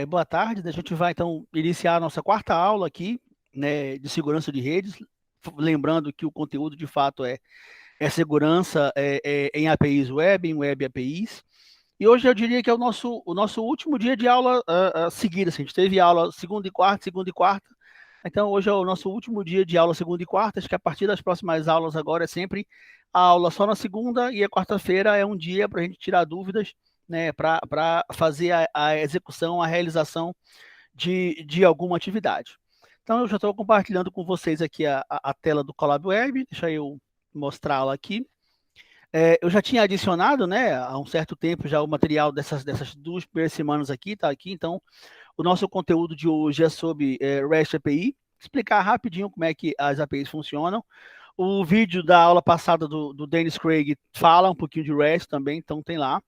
Boa tarde, né? A gente vai então iniciar a nossa quarta aula aqui, né, de segurança de redes. Lembrando que o conteúdo de fato é segurança em APIs web, em web APIs. E hoje eu diria que é o nosso último dia de aula seguida. Assim, a gente teve aula segunda e quarta. Então hoje é o nosso último dia de aula segunda e quarta. Acho que a partir das próximas aulas agora é sempre a aula só na segunda e a quarta-feira é um dia para a gente tirar dúvidas, né, para fazer a execução, a realização de alguma atividade. Então, eu já estou compartilhando com vocês aqui a tela do Colab Web, deixa eu mostrá-la aqui. Eu já tinha adicionado, né, há um certo tempo já o material dessas 2 primeiras semanas aqui, tá aqui, então o nosso conteúdo de hoje é sobre REST API, explicar rapidinho como é que as APIs funcionam. O vídeo da aula passada do Dennis Craig fala um pouquinho de REST também, então tem lá.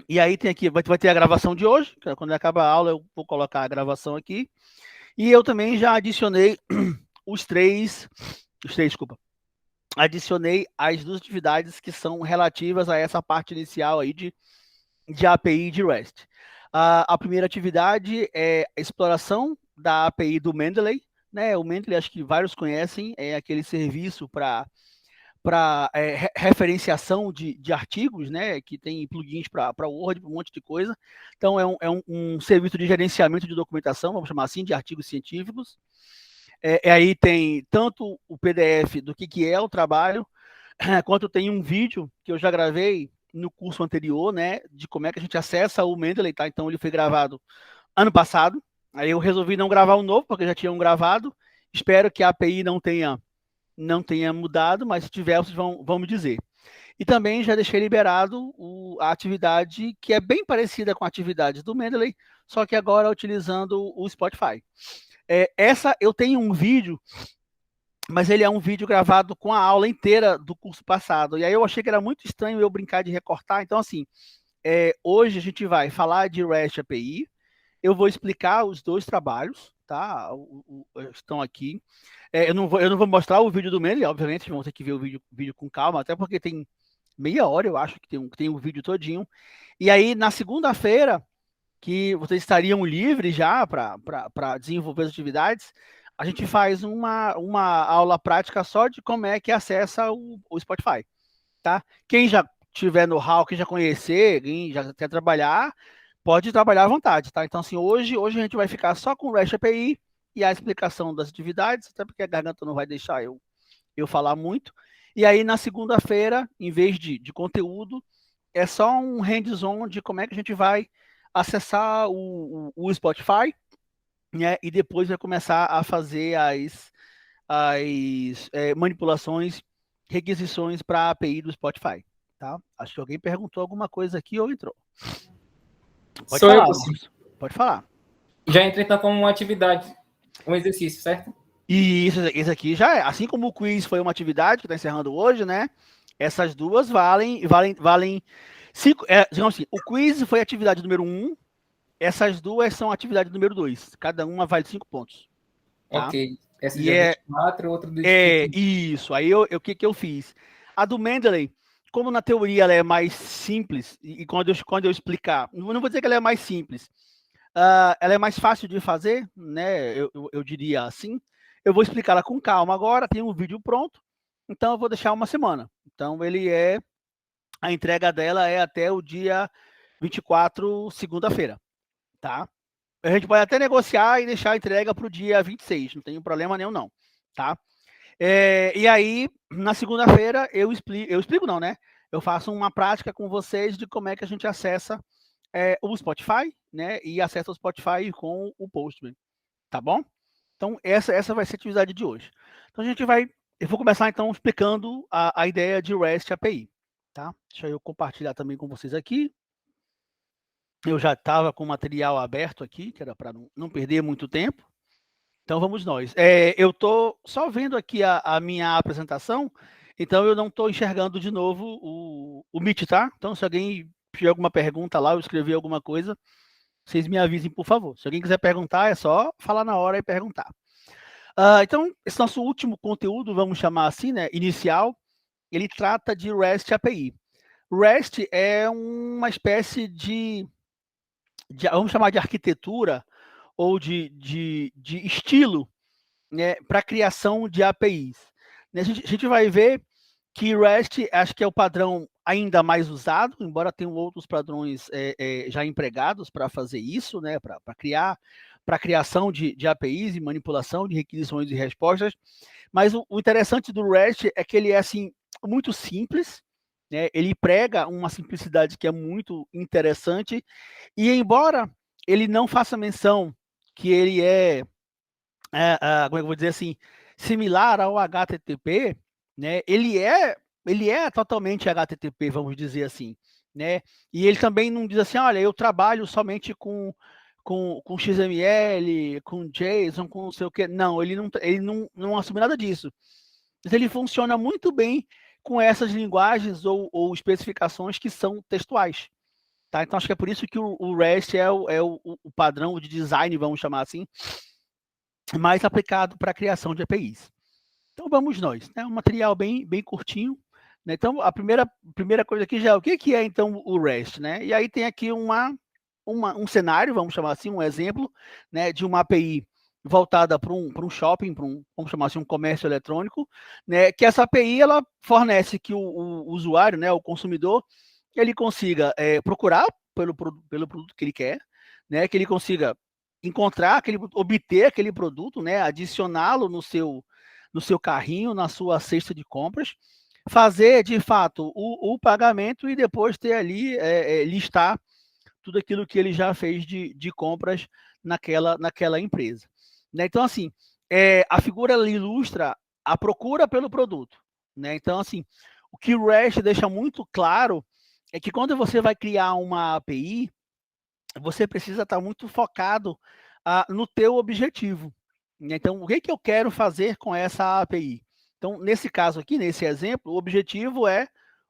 E aí tem aqui, vai ter a gravação de hoje, quando acaba a aula eu vou colocar a gravação aqui. E eu também já adicionei desculpa, adicionei as 2 atividades que são relativas a essa parte inicial aí de API de REST. A primeira atividade é a exploração da API do Mendeley, né? O Mendeley, acho que vários conhecem, é aquele serviço para referenciação de artigos, né, que tem plugins para Word, um monte de coisa. Então, é um serviço de gerenciamento de documentação, vamos chamar assim, de artigos científicos. Aí tem tanto o PDF do que é o trabalho, quanto tem um vídeo que eu já gravei no curso anterior, né, de como é que a gente acessa o Mendeley, tá? Então, ele foi gravado ano passado. Aí eu resolvi não gravar um novo, porque já tinha um gravado. Espero que a API não tenha mudado, mas se tiver, vocês vão me dizer. E também já deixei liberado a atividade que é bem parecida com a atividade do Mendeley, só que agora utilizando o Spotify. Essa eu tenho um vídeo, mas ele é um vídeo gravado com a aula inteira do curso passado. E aí eu achei que era muito estranho eu brincar de recortar. Então, assim, hoje a gente vai falar de REST API, eu vou explicar os 2 trabalhos, tá? Estão aqui. Eu não vou mostrar o vídeo do Mendeley, obviamente, vocês vão ter que ver o vídeo com calma, até porque tem meia hora, eu acho, que tem o vídeo todinho. E aí, na segunda-feira, que vocês estariam livres já para desenvolver as atividades, a gente faz uma aula prática só de como é que acessa o Spotify, tá? Quem já tiver know-how, quem já conhecer, quem já quer trabalhar, pode trabalhar à vontade, tá? Então, assim, hoje a gente vai ficar só com o REST API e a explicação das atividades, até porque a garganta não vai deixar eu falar muito. E aí, na segunda-feira, em vez de conteúdo, é só um hands-on de como é que a gente vai acessar o Spotify, né? E depois vai começar a fazer as manipulações, requisições para a API do Spotify, tá? Acho que alguém perguntou alguma coisa aqui ou entrou. Pode Sou eu, falar, sim. Marcos. Pode falar. Já entrei então como uma atividade, um exercício, certo? E isso aqui já é, assim como o quiz foi uma atividade que está encerrando hoje, né? Essas duas valem 5. Digamos assim, o quiz foi a atividade número 1, essas duas são a atividade número 2. Cada uma vale 5 pontos, tá? Ok. Essa E dia 24, outra do Speak. isso. Aí o que eu fiz? A do Mendeley, como na teoria ela é mais simples, e quando eu explicar, não vou dizer que ela é mais simples, ela é mais fácil de fazer, né? Eu diria assim. Eu vou explicar ela com calma agora, tem um vídeo pronto, então eu vou deixar uma semana. Então a entrega dela é até o dia 24, segunda-feira, tá? A gente pode até negociar e deixar a entrega para o dia 26, não tem problema nenhum não, tá? E aí, na segunda-feira, eu explico não, né? Eu faço uma prática com vocês de como é que a gente acessa o Spotify, né? E acessa o Spotify com o Postman, tá bom? Então, essa vai ser a atividade de hoje. Então, eu vou começar então explicando a ideia de REST API, tá? Deixa eu compartilhar também com vocês aqui. Eu já estava com o material aberto aqui, que era para não perder muito tempo. Então vamos nós. Eu estou só vendo aqui a minha apresentação, então eu não estou enxergando de novo o Meet, tá? Então se alguém tiver alguma pergunta lá, eu escrever alguma coisa, vocês me avisem, por favor. Se alguém quiser perguntar, é só falar na hora e perguntar. Então, esse nosso último conteúdo, vamos chamar assim, né, inicial, ele trata de REST API. REST é uma espécie de vamos chamar de arquitetura ou de estilo, né, para criação de APIs. A gente vai ver que REST acho que é o padrão ainda mais usado, embora tenham outros padrões já empregados para fazer isso, né, para criação de APIs e manipulação de requisições e respostas. Mas o interessante do REST é que ele é assim muito simples, né? Ele prega uma simplicidade que é muito interessante e embora ele não faça menção que ele como é que eu vou dizer assim, similar ao HTTP, né? Ele é totalmente HTTP, vamos dizer assim, né? E ele também não diz assim, olha, eu trabalho somente com XML, com JSON, com não sei o quê. Não, ele não assume nada disso. Mas ele funciona muito bem com essas linguagens ou especificações que são textuais. Tá? Então, acho que é por isso que o REST é o padrão de design, vamos chamar assim, mais aplicado para a criação de APIs. Então, vamos nós. Né? Um material bem curtinho. Né? Então, a primeira coisa aqui já é o que é, então, o REST. Né? E aí tem aqui um cenário, vamos chamar assim, um exemplo, né, de uma API voltada para um shopping, vamos chamar assim, um comércio eletrônico, né, que essa API ela fornece que o usuário, né, o consumidor, ele consiga procurar pelo produto que ele quer, né, que ele consiga encontrar, obter aquele produto, né, adicioná-lo no seu carrinho, na sua cesta de compras, fazer de fato o pagamento e depois ter ali, listar tudo aquilo que ele já fez de compras naquela empresa. Né? Então, assim, a figura ilustra a procura pelo produto. Né? Então, assim, o que o REST deixa muito claro é que quando você vai criar uma API, você precisa estar muito focado no teu objetivo. Né? Então, o que eu quero fazer com essa API? Então, nesse caso aqui, nesse exemplo, o objetivo é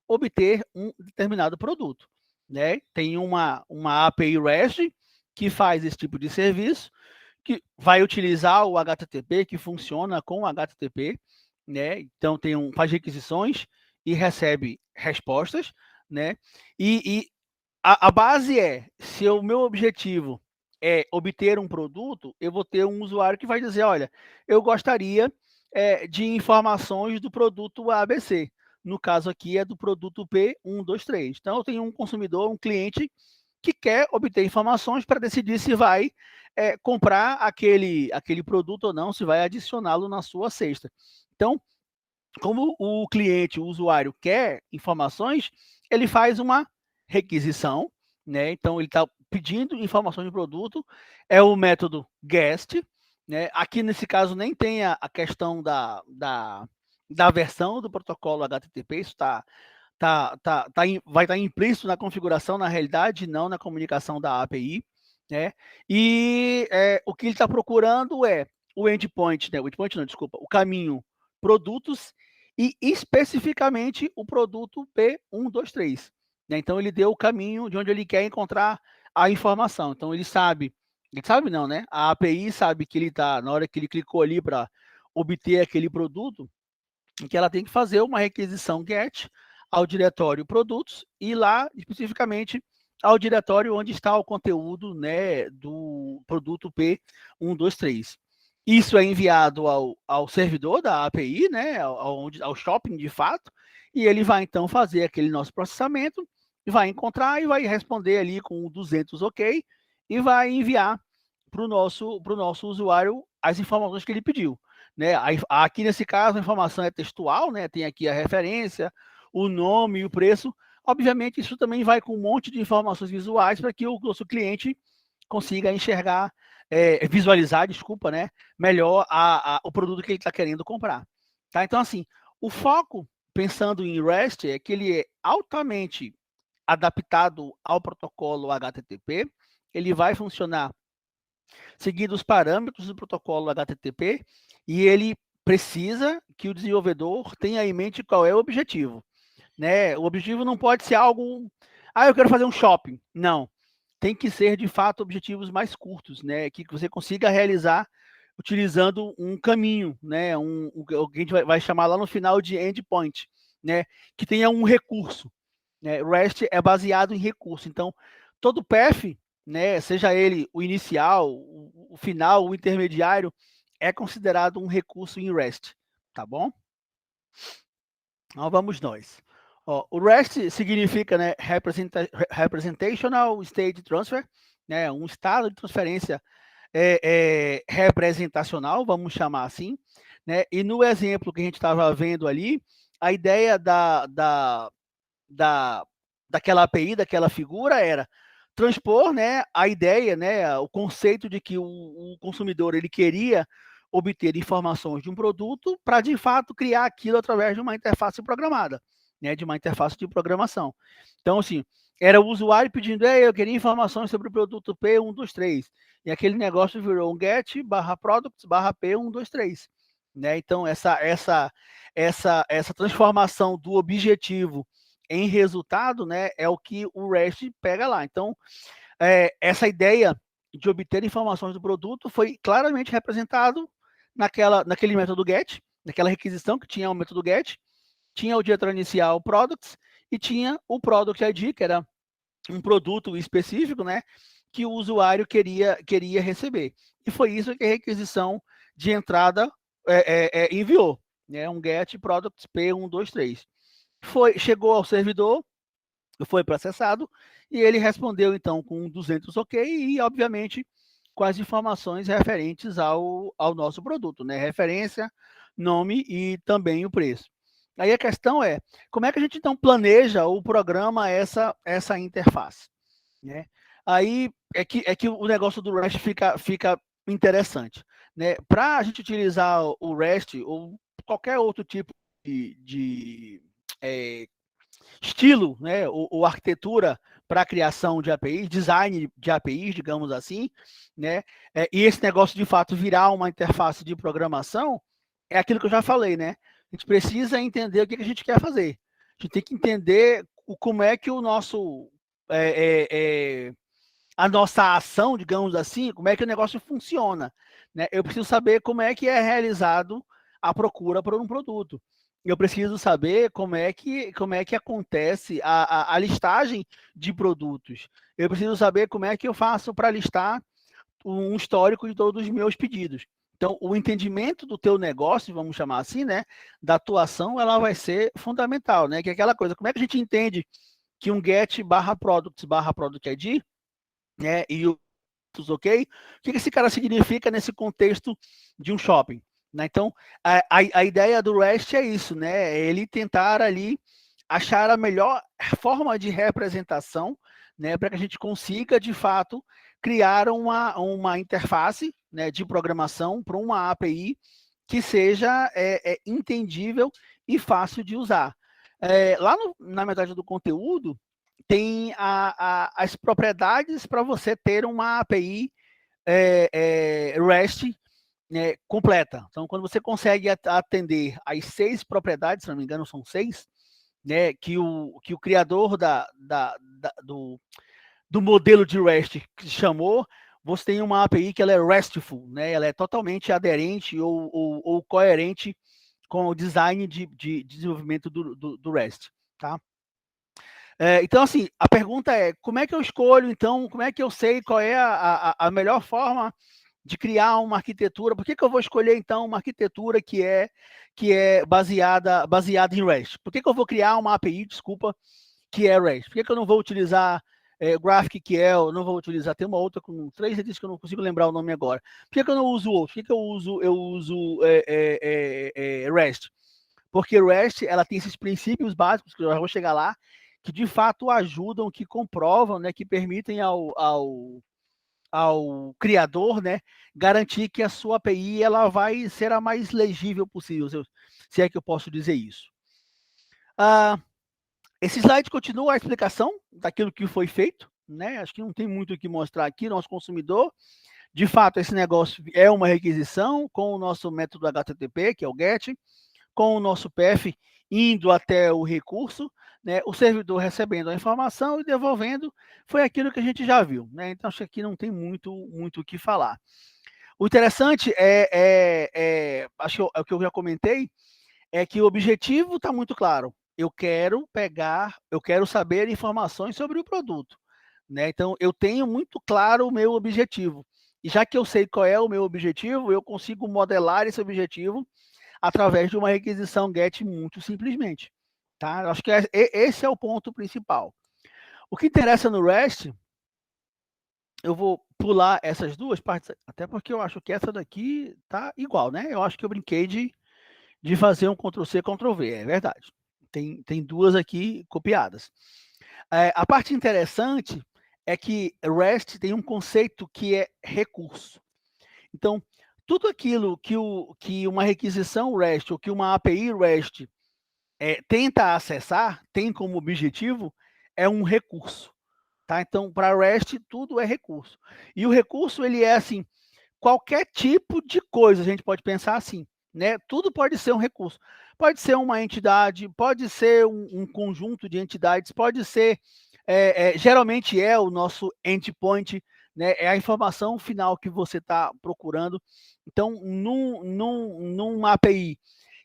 obter um determinado produto. Né? Tem uma API REST que faz esse tipo de serviço, que vai utilizar o HTTP, que funciona com o HTTP, né? Então faz requisições e recebe respostas, né? E a base se o meu objetivo é obter um produto, eu vou ter um usuário que vai dizer, olha, eu gostaria de informações do produto ABC. No caso aqui é do produto P123. Então, eu tenho um consumidor, um cliente, que quer obter informações para decidir se vai comprar aquele produto ou não, se vai adicioná-lo na sua cesta. Então, como o cliente, o usuário quer informações, ele faz uma requisição, né? Então ele está pedindo informações de produto, é o método GET, né? Aqui nesse caso nem tem a questão da versão do protocolo HTTP, isso vai estar implícito na configuração, na realidade, não na comunicação da API, né? E o que ele está procurando é o endpoint, né? O endpoint não, desculpa, o caminho produtos e especificamente o produto P123. Né? Então ele deu o caminho de onde ele quer encontrar a informação. Então ele sabe não, né? A API sabe que ele está, na hora que ele clicou ali para obter aquele produto, que ela tem que fazer uma requisição GET ao diretório produtos e lá especificamente ao diretório onde está o conteúdo, né, do produto P123. Isso é enviado ao servidor da API, né, ao shopping de fato, e ele vai então fazer aquele nosso processamento, vai encontrar e vai responder ali com 200 OK e vai enviar para o nosso usuário as informações que ele pediu. Né? Aqui nesse caso a informação é textual, né? Tem aqui a referência, o nome e o preço. Obviamente isso também vai com um monte de informações visuais para que o nosso cliente consiga enxergar, visualizar, desculpa, né? Melhor o produto que ele está querendo comprar. Tá? Então assim, o foco pensando em REST é que ele é altamente adaptado ao protocolo HTTP, ele vai funcionar seguindo os parâmetros do protocolo HTTP e ele precisa que o desenvolvedor tenha em mente qual é o objetivo. Né? O objetivo não pode ser algo, eu quero fazer um shopping. Não, tem que ser de fato objetivos mais curtos, né? Que você consiga realizar utilizando um caminho, né? O que a gente vai chamar lá no final de endpoint, né? Que tenha um recurso. Né? REST é baseado em recurso, então todo path né, seja ele o inicial, o final, o intermediário, é considerado um recurso em REST, tá bom? Então vamos nós. Ó, o REST significa, né, Representational State Transfer, né, um estado de transferência representacional, vamos chamar assim, né? E no exemplo que a gente estava vendo ali, a ideia daquela API, daquela figura era transpor, né, a ideia, né, o conceito de que o consumidor ele queria obter informações de um produto para de fato criar aquilo através de uma interface programada, né, de uma interface de programação. Então, assim, era o usuário pedindo, eu queria informações sobre o produto P123, e aquele negócio virou um get /products /P123, né? Então, essa transformação do objetivo em resultado, né, é o que o REST pega lá. Então, essa ideia de obter informações do produto foi claramente representado naquele método GET, naquela requisição que tinha o método GET, tinha o diretor inicial products e tinha o product ID, que era um produto específico, né, que o usuário queria receber. E foi isso que a requisição de entrada enviou, né, um GET products P123. Chegou ao servidor, foi processado, e ele respondeu, então, com 200 OK e, obviamente, com as informações referentes ao nosso produto, né? Referência, nome e também o preço. Aí a questão é, como é que a gente, então, planeja ou programa essa interface, né? Aí é que o negócio do REST fica interessante, né? Para a gente utilizar o REST ou qualquer outro tipo de estilo, né, ou arquitetura para a criação de APIs, design de APIs, digamos assim, né, e esse negócio de fato virar uma interface de programação, é aquilo que eu já falei, né? A gente precisa entender o que a gente quer fazer. A gente tem que entender como é que o nosso a nossa ação, digamos assim, como é que o negócio funciona, né? Eu preciso saber como é que é realizado a procura por um produto. Eu preciso saber como é que acontece a listagem de produtos. Eu preciso saber como é que eu faço para listar um histórico de todos os meus pedidos. Então, o entendimento do teu negócio, vamos chamar assim, né, da atuação, ela vai ser fundamental, né? Que é aquela coisa, como é que a gente entende que um get /products /product ID, né, e o OK? O que esse cara significa nesse contexto de um shopping? Né? Então, a ideia do REST é isso, né? É ele tentar ali achar a melhor forma de representação, né, para que a gente consiga, de fato, criar uma interface, né, de programação para uma API que seja entendível e fácil de usar. Lá na metade do conteúdo, tem as propriedades para você ter uma API REST, né, completa. Então, quando você consegue atender as 6 propriedades, se não me engano, são 6, né, que o criador do modelo de REST chamou, você tem uma API que ela é RESTful, né, ela é totalmente aderente ou coerente com o design de desenvolvimento do REST, tá? Então, assim, a pergunta é, como é que eu escolho, então, como é que eu sei qual é a melhor forma de criar uma arquitetura? Por que eu vou escolher, então, uma arquitetura que é baseada em REST? Por que eu vou criar uma API, desculpa, que é REST? Por que eu não vou utilizar GraphQL, não vou utilizar, tem uma outra com 3 edits que eu não consigo lembrar o nome agora. Por que eu não uso outro? Por que eu uso REST? Porque REST, ela tem esses princípios básicos, que eu já vou chegar lá, que de fato ajudam, que comprovam, né, que permitem ao criador, né, garantir que a sua API ela vai ser a mais legível possível, se é que eu posso dizer isso. Esse slide continua a explicação daquilo que foi feito, né? Acho que não tem muito o que mostrar aqui, nosso consumidor. De fato, esse negócio é uma requisição com o nosso método HTTP, que é o GET, com o nosso PF indo até o recurso, né, o servidor recebendo a informação e devolvendo, foi aquilo que a gente já viu, né? Então, acho que aqui não tem muito o que falar. O interessante acho que é o que eu já comentei, é que o objetivo está muito claro. Eu quero saber informações sobre o produto. né? Então, eu tenho muito claro o meu objetivo. E já que eu sei qual é o meu objetivo, eu consigo modelar esse objetivo através de uma requisição GET muito simplesmente. Tá? Eu acho que esse é o ponto principal. O que interessa no REST, eu vou pular essas duas partes, até porque eu acho que essa daqui tá igual, né? Eu acho que eu brinquei de fazer um Ctrl+C, Ctrl+V, é verdade. Tem duas aqui copiadas. A parte interessante é que REST tem um conceito que é recurso. Então, tudo aquilo que uma requisição REST ou que uma API REST tenta acessar, tem como objetivo, é um recurso. Tá? Então, para REST, tudo é recurso. E o recurso, ele é assim, qualquer tipo de coisa, a gente pode pensar assim, né? Tudo pode ser um recurso. Pode ser uma entidade, pode ser um conjunto de entidades, pode ser, geralmente é o nosso endpoint, né? É a informação final que você está procurando. Então, numa API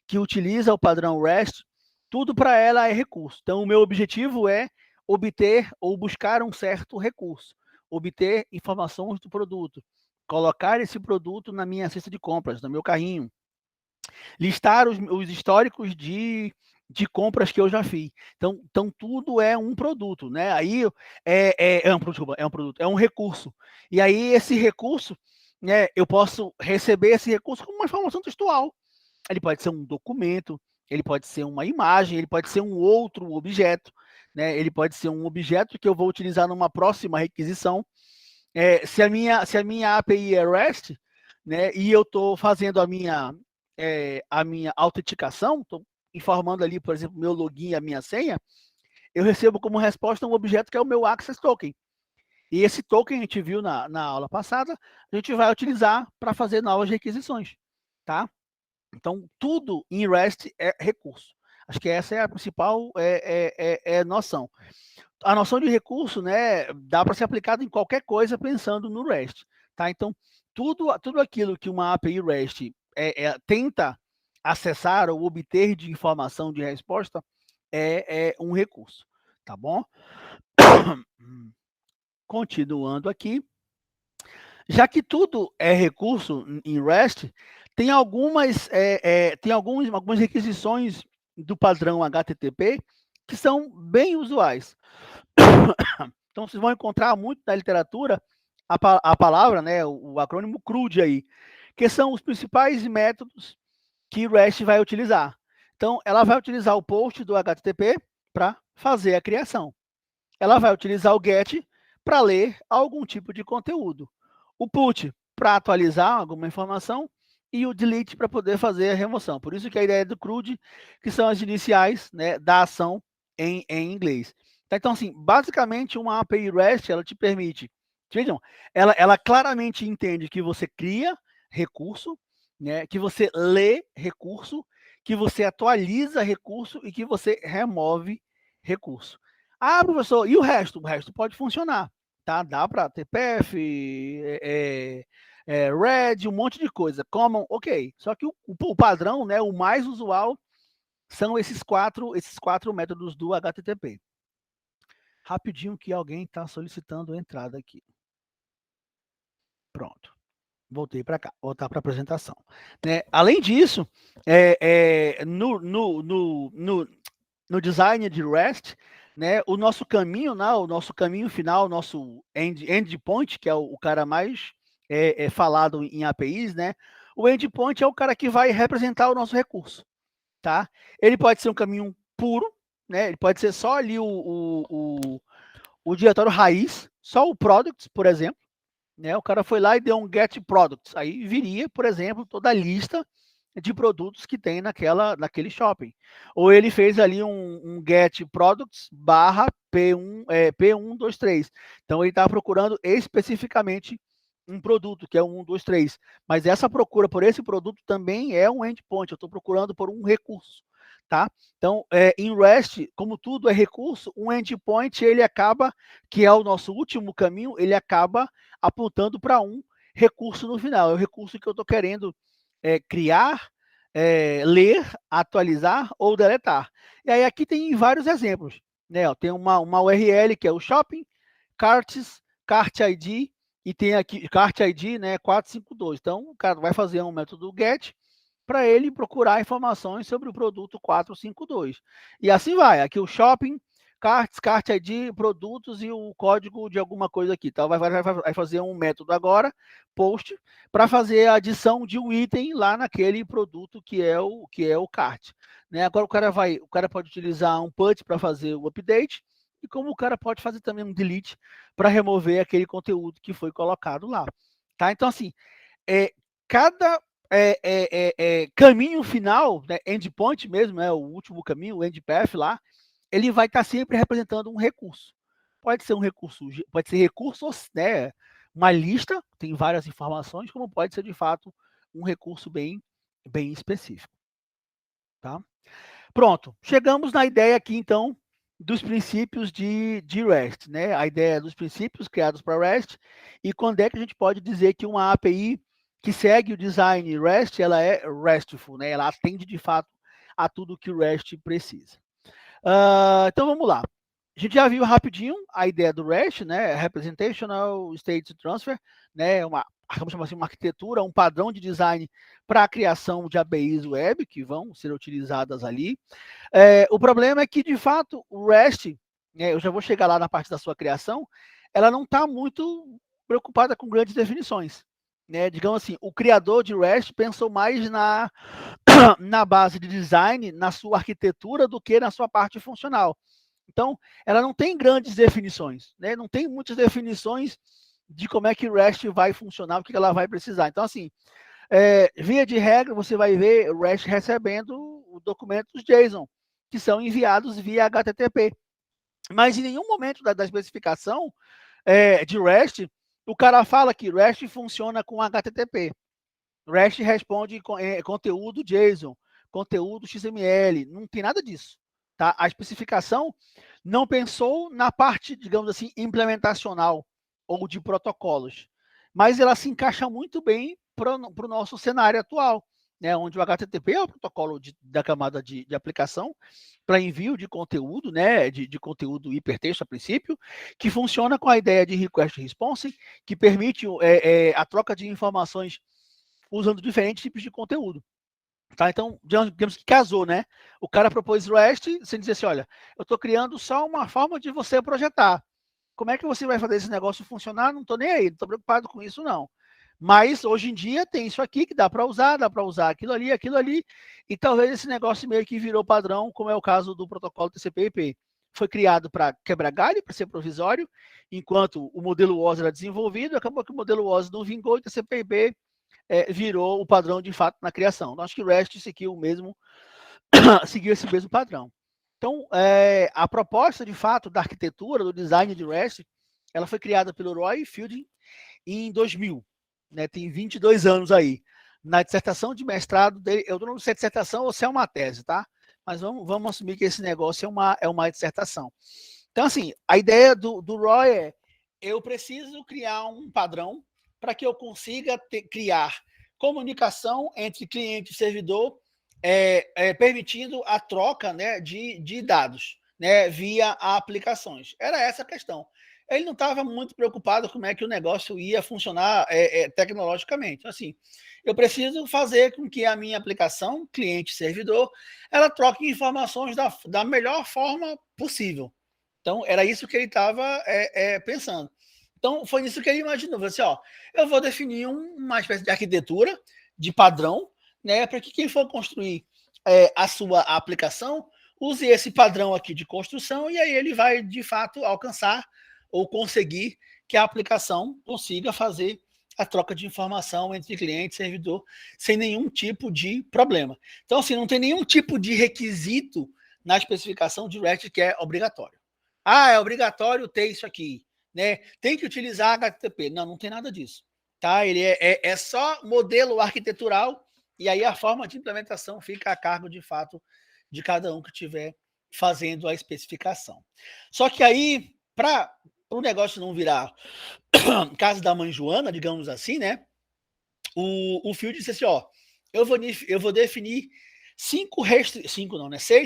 que utiliza o padrão REST, tudo para ela é recurso. Então, o meu objetivo é obter ou buscar um certo recurso, obter informações do produto, colocar esse produto na minha cesta de compras, no meu carrinho, listar os históricos de compras que eu já fiz. Então tudo é um produto, né? Aí é um recurso. E aí esse recurso, né, eu posso receber esse recurso como uma informação textual. Ele pode ser um documento, ele pode ser uma imagem, ele pode ser um outro objeto, né? Ele pode ser um objeto que eu vou utilizar numa próxima requisição. Se a minha API é REST, né, e eu estou fazendo a minha autenticação, estou informando ali, por exemplo, meu login e a minha senha, eu recebo como resposta um objeto que é o meu Access Token. E esse token a gente viu na aula passada, a gente vai utilizar para fazer novas requisições, tá? Então, tudo em REST é recurso. Acho que essa é a principal noção. A noção de recurso, né, dá para ser aplicada em qualquer coisa pensando no REST. Tá? Então, tudo aquilo que uma API REST tenta acessar ou obter de informação de resposta é um recurso. Tá bom? Continuando aqui. Já que tudo é recurso em REST, tem algumas requisições do padrão HTTP que são bem usuais. Então, vocês vão encontrar muito na literatura a palavra, né, o acrônimo CRUD aí, que são os principais métodos que REST vai utilizar. Então, ela vai utilizar o post do HTTP para fazer a criação. Ela vai utilizar o GET para ler algum tipo de conteúdo. O PUT para atualizar alguma informação e o delete para poder fazer a remoção. Por isso que a ideia do CRUD, que são as iniciais, né, da ação em inglês. Então, assim, basicamente uma API REST, ela te permite, vejam, ela claramente entende que você cria recurso, né, que você lê recurso, que você atualiza recurso e que você remove recurso. Ah, professor, e o resto? O resto pode funcionar, tá? Dá para TPF, Red, um monte de coisa. Common, ok. Só que o padrão, né, o mais usual, são esses quatro métodos do HTTP. Rapidinho que alguém está solicitando entrada aqui. Pronto. Voltei para cá, voltar para a apresentação. Né? Além disso, no design de REST, né, o nosso caminho final, o nosso endpoint, que é o cara mais falado em APIs, né? O endpoint é o cara que vai representar o nosso recurso, tá? Ele pode ser um caminho puro, né? Ele pode ser só ali o diretório raiz, só o products, por exemplo, né? O cara foi lá e deu um get products, aí viria, por exemplo, toda a lista de produtos que tem naquele shopping. Ou ele fez ali um get products barra P123. Então ele está procurando especificamente um produto, que é o 123. Mas essa procura por esse produto também é um endpoint. Eu estou procurando por um recurso. Tá? Então, em REST, como tudo é recurso, um endpoint, ele acaba, que é o nosso último caminho, ele acaba apontando para um recurso no final. É o recurso que eu estou querendo criar, ler, atualizar ou deletar. E aí aqui tem vários exemplos. Né? Tem uma URL que é o shopping, carts, cart ID, e tem aqui cart ID, né, 452. Então, o cara vai fazer um método get para ele procurar informações sobre o produto 452. E assim vai. Aqui o shopping, carts, cart ID, produtos e o código de alguma coisa aqui. Então, vai fazer um método agora, post, para fazer a adição de um item lá naquele produto que é o cart. Né? Agora o cara pode utilizar um put para fazer o update, e como o cara pode fazer também um delete para remover aquele conteúdo que foi colocado lá. Tá? Então, assim, cada caminho final, né, endpoint mesmo, o último caminho, o endpath lá, ele vai estar sempre representando um recurso. Pode ser um recurso, pode ser recursos, né, uma lista, tem várias informações, como pode ser de fato um recurso bem específico. Tá? Pronto, chegamos na ideia aqui então dos princípios de REST, né? A ideia dos princípios criados para REST e quando é que a gente pode dizer que uma API que segue o design REST, ela é RESTful, né? Ela atende de fato a tudo que o REST precisa. Então vamos lá. A gente já viu rapidinho a ideia do REST, né? Representational State Transfer, né? Vamos chamar assim, uma arquitetura, um padrão de design para a criação de APIs web que vão ser utilizadas ali. O problema é que, de fato, o REST, né, eu já vou chegar lá na parte da sua criação, ela não está muito preocupada com grandes definições. Né? Digamos assim, o criador de REST pensou mais na base de design, na sua arquitetura, do que na sua parte funcional. Então, ela não tem grandes definições, né? Não tem muitas definições de como é que o REST vai funcionar, o que ela vai precisar. Então, assim, via de regra, você vai ver o REST recebendo documentos JSON, que são enviados via HTTP. Mas em nenhum momento da especificação de REST, o cara fala que REST funciona com HTTP. REST responde conteúdo JSON, conteúdo XML, não tem nada disso. Tá? A especificação não pensou na parte, digamos assim, implementacional ou de protocolos, mas ela se encaixa muito bem para o nosso cenário atual, né? Onde o HTTP é o protocolo da camada de aplicação para envio de conteúdo, né? De conteúdo hipertexto a princípio, que funciona com a ideia de request response, que permite a troca de informações usando diferentes tipos de conteúdo. Tá? Então, digamos que casou, né? O cara propôs REST, sem dizer assim, olha, eu estou criando só uma forma de você projetar. Como é que você vai fazer esse negócio funcionar? Não estou nem aí, não estou preocupado com isso, não. Mas, hoje em dia, tem isso aqui que dá para usar aquilo ali, e talvez esse negócio meio que virou padrão, como é o caso do protocolo TCP/IP. Foi criado para quebrar galho, para ser provisório, enquanto o modelo WOS era desenvolvido, acabou que o modelo WOS não vingou e o TCP/IP virou o padrão de fato na criação. Então, acho que o REST seguiu esse mesmo padrão. Então, a proposta de fato da arquitetura, do design de REST, ela foi criada pelo Roy Fielding em 2000, né? Tem 22 anos aí. Na dissertação de mestrado dele, eu não sei se é dissertação ou se é uma tese, tá? Mas vamos assumir que esse negócio é uma dissertação. Então, assim, a ideia do Roy é: eu preciso criar um padrão para que eu consiga criar comunicação entre cliente e servidor, permitindo a troca, né, de dados, né, via aplicações. Era essa a questão. Ele não estava muito preocupado com como é que o negócio ia funcionar tecnologicamente. Assim, eu preciso fazer com que a minha aplicação, cliente-servidor, ela troque informações da melhor forma possível. Então, era isso que ele estava pensando. Então, foi isso que ele imaginou. Assim, eu vou definir uma espécie de arquitetura, de padrão, né, para que quem for construir a sua aplicação use esse padrão aqui de construção, e aí ele vai, de fato, alcançar ou conseguir que a aplicação consiga fazer a troca de informação entre cliente e servidor sem nenhum tipo de problema. Então, assim, não tem nenhum tipo de requisito na especificação de REST que é obrigatório. É obrigatório ter isso aqui, né? Tem que utilizar HTTP. Não tem nada disso. Tá? Ele é só modelo arquitetural, e aí a forma de implementação fica a cargo, de fato, de cada um que estiver fazendo a especificação. Só que aí, para o negócio não virar caso da mãe Joana, digamos assim, né? O Field disse assim, eu vou definir 6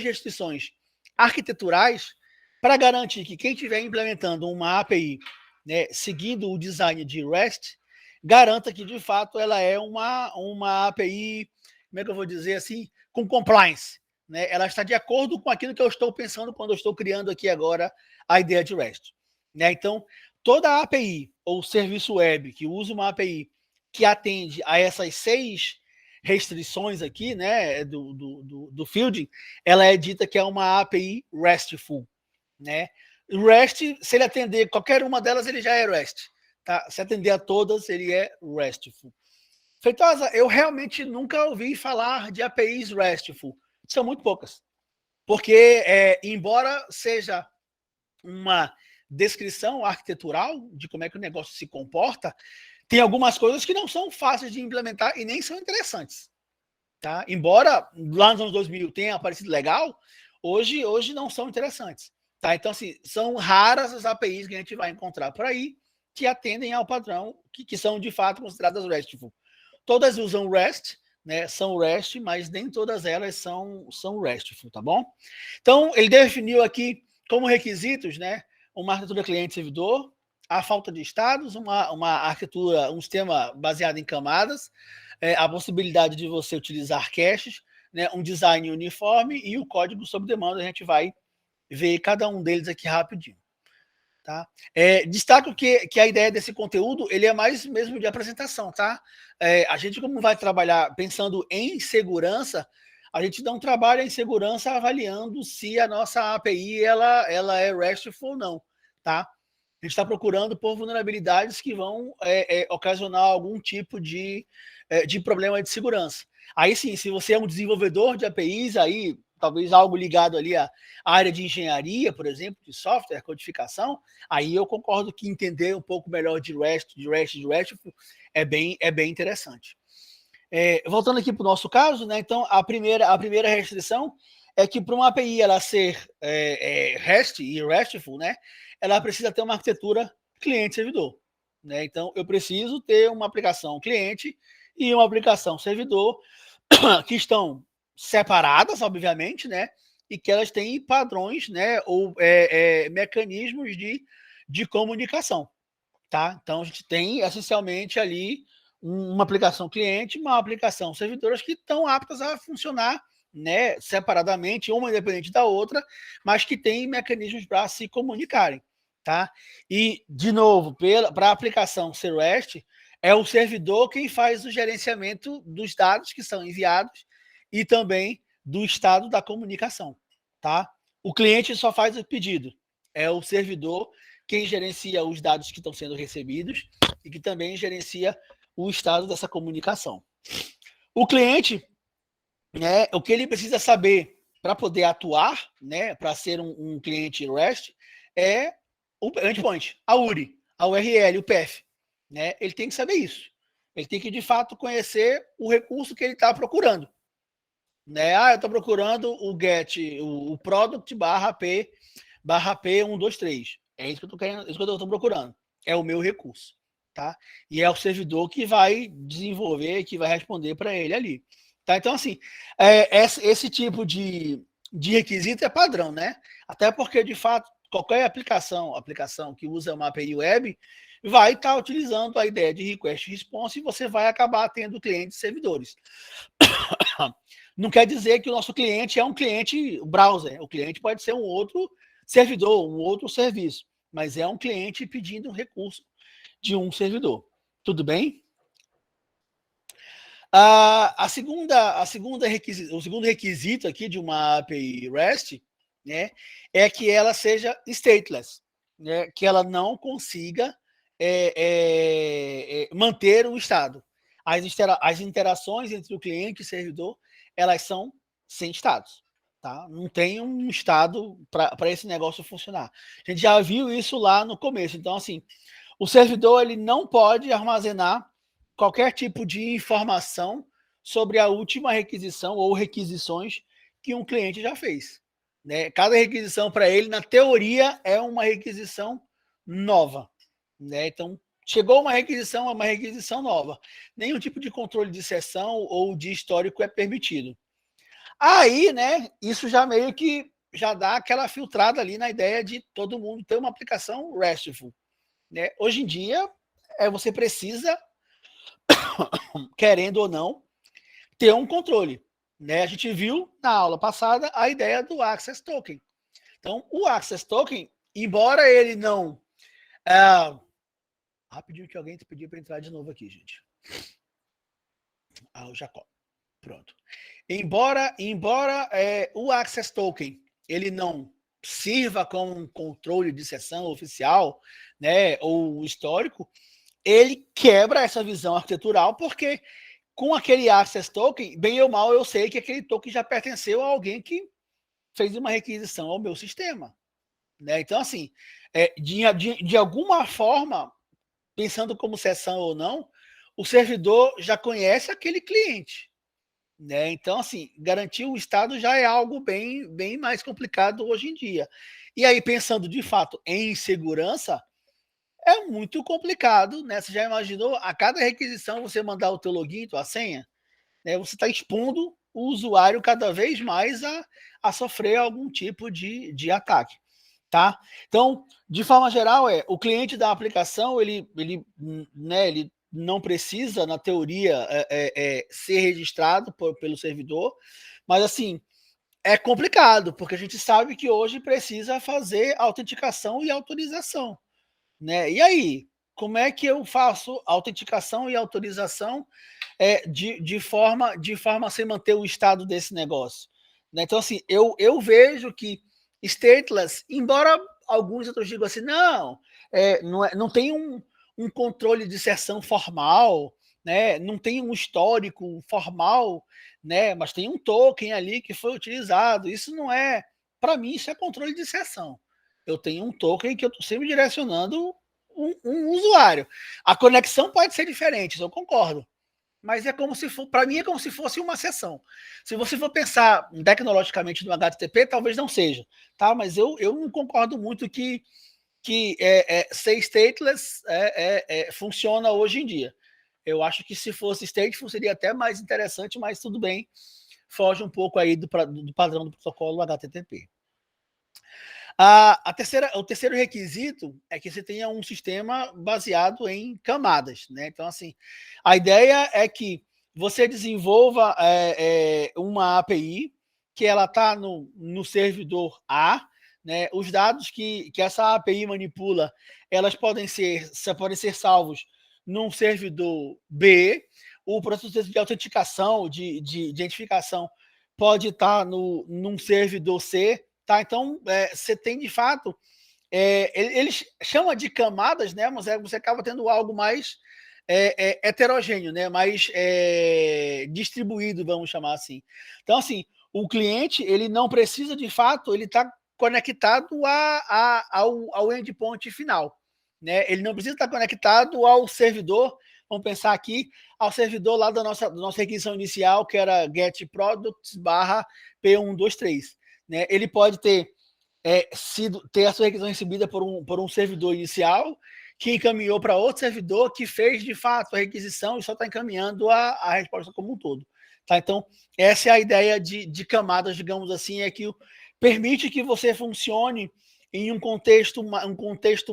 restrições arquiteturais para garantir que quem estiver implementando uma API né, seguindo o design de REST, garanta que, de fato, ela é uma API, como é que eu vou dizer assim, com compliance. Né? Ela está de acordo com aquilo que eu estou pensando quando eu estou criando aqui agora a ideia de REST. Né? Então, toda API ou serviço web que usa uma API que atende a essas 6 restrições aqui, né, do fielding, ela é dita que é uma API RESTful. Né? REST, se ele atender qualquer uma delas, ele já é REST. Tá? Se atender a todas, ele é RESTful. Feitosa, eu realmente nunca ouvi falar de APIs RESTful. São muito poucas. Porque, embora seja uma descrição arquitetural de como é que o negócio se comporta, tem algumas coisas que não são fáceis de implementar e nem são interessantes. Tá? Embora lá nos anos 2000 tenha aparecido legal, hoje não são interessantes. Tá? Então, assim, são raras as APIs que a gente vai encontrar por aí que atendem ao padrão, que são de fato consideradas RESTful. Todas usam REST, né? São REST, mas nem todas elas são RESTful, tá bom? Então, ele definiu aqui como requisitos, né, uma arquitetura cliente-servidor, a falta de estados, uma arquitetura, um sistema baseado em camadas, a possibilidade de você utilizar caches, né, um design uniforme e o código sob demanda. A gente vai ver cada um deles aqui rapidinho. Tá? Destaco que a ideia desse conteúdo ele é mais mesmo de apresentação. Tá? A gente, como vai trabalhar pensando em segurança, a gente não trabalha em segurança avaliando se a nossa API ela é RESTful ou não. Tá? A gente está procurando por vulnerabilidades que vão ocasionar algum tipo de problema de segurança. Aí sim, se você é um desenvolvedor de APIs, aí talvez algo ligado ali à área de engenharia, por exemplo, de software, codificação, aí eu concordo que entender um pouco melhor de REST é bem interessante. Voltando aqui para o nosso caso, né, então a primeira restrição é que para uma API ela ser REST e RESTful, né, ela precisa ter uma arquitetura cliente-servidor. Né? Então, eu preciso ter uma aplicação cliente e uma aplicação servidor que estão separadas, obviamente, né? E que elas têm padrões, né? Ou mecanismos de comunicação, tá? Então, a gente tem, essencialmente, ali uma aplicação cliente, uma aplicação servidoras que estão aptas a funcionar, né, separadamente, uma independente da outra, mas que têm mecanismos para se comunicarem. Tá? E, de novo, para a aplicação ser REST, é o servidor quem faz o gerenciamento dos dados que são enviados e também do estado da comunicação. Tá? O cliente só faz o pedido, é o servidor quem gerencia os dados que estão sendo recebidos e que também gerencia o estado dessa comunicação. O cliente, né, o que ele precisa saber para poder atuar, né, para ser um cliente REST, é o endpoint, a URI, a URL, o path. Né? Ele tem que saber isso. Ele tem que, de fato, conhecer o recurso que ele está procurando. Né? Eu estou procurando o get, o product /p 123. É isso que eu estou querendo, isso que eu estou procurando. É o meu recurso. Tá? E é o servidor que vai desenvolver, que vai responder para ele ali. Tá? Então, assim, esse tipo de requisito é padrão, né? Até porque, de fato, qualquer aplicação que usa uma API web vai estar utilizando a ideia de request response e você vai acabar tendo clientes e servidores. Não quer dizer que o nosso cliente é um cliente browser. O cliente pode ser um outro servidor, um outro serviço, mas é um cliente pedindo um recurso de um servidor. Tudo bem? O segundo requisito aqui de uma API REST, né, é que ela seja stateless, né, que ela não consiga manter o estado. As interações entre o cliente e o servidor, elas são sem estados. Tá? Não tem um estado para esse negócio funcionar. A gente já viu isso lá no começo. Então, assim, o servidor ele não pode armazenar qualquer tipo de informação sobre a última requisição ou requisições que um cliente já fez. Né? Cada requisição para ele, na teoria, é uma requisição nova. Né? Então, chegou uma requisição, é uma requisição nova. Nenhum tipo de controle de sessão ou de histórico é permitido. Aí, né, isso já meio que já dá aquela filtrada ali na ideia de todo mundo ter uma aplicação RESTful. né? Hoje em dia, você precisa, querendo ou não, ter um controle, né? A gente viu na aula passada a ideia do Access Token. Então, o Access Token, embora ele não... rapidinho que alguém te pediu para entrar de novo aqui, gente. O Jacó. Pronto. Embora o Access Token ele não sirva como um controle de sessão oficial, né, ou histórico, ele quebra essa visão arquitetural, porque com aquele Access Token, bem ou mal, eu sei que aquele token já pertenceu a alguém que fez uma requisição ao meu sistema. Né? Então, assim, de alguma forma, pensando como sessão ou não, o servidor já conhece aquele cliente. Né? Então, assim, garantir o estado já é algo bem mais complicado hoje em dia. E aí, pensando de fato em segurança, é muito complicado, né? Você já imaginou, a cada requisição você mandar o teu login, tua senha, né? Você está expondo o usuário cada vez mais a sofrer algum tipo de ataque. Tá? Então, de forma geral, o cliente da aplicação, ele não precisa, na teoria, ser registrado pelo servidor, mas assim, é complicado, porque a gente sabe que hoje precisa fazer autenticação e autorização. Né? E aí, como é que eu faço autenticação e autorização de forma a sem manter o estado desse negócio? Né? Então, assim, eu vejo que stateless, embora alguns outros digam assim, não tem um controle de sessão formal, né? Não tem um histórico formal, né? Mas tem um token ali que foi utilizado. Isso não é, para mim, isso é controle de sessão. Eu tenho um token que eu estou sempre direcionando um usuário. A conexão pode ser diferente, eu concordo. Mas é como se for, para mim é como se fosse uma sessão. Se você for pensar tecnologicamente no HTTP, talvez não seja, tá? Mas eu não concordo muito que ser stateless funciona hoje em dia. Eu acho que se fosse stateful seria até mais interessante, mas tudo bem, foge um pouco aí do padrão do protocolo HTTP. O terceiro requisito é que você tenha um sistema baseado em camadas. Né? Então, assim, a ideia é que você desenvolva uma API que ela está no servidor A, né? Os dados que essa API manipula, elas podem ser salvos num servidor B, o processo de autenticação, de identificação, pode estar num servidor C. Tá? Então, você tem de fato, eles chamam de camadas, né? Mas você acaba tendo algo mais heterogêneo, né? Mais distribuído, vamos chamar assim. Então, assim, o cliente ele não precisa de fato, ele está conectado ao endpoint final. Né? Ele não precisa estar conectado ao servidor, vamos pensar aqui, ao servidor lá da nossa requisição inicial, que era getProducts/P123. Né? Ele pode ter ter a sua requisição recebida por um servidor inicial, que encaminhou para outro servidor que fez de fato a requisição e só está encaminhando a resposta como um todo. Tá? Então, essa é a ideia de camadas, digamos assim, que permite que você funcione em um contexto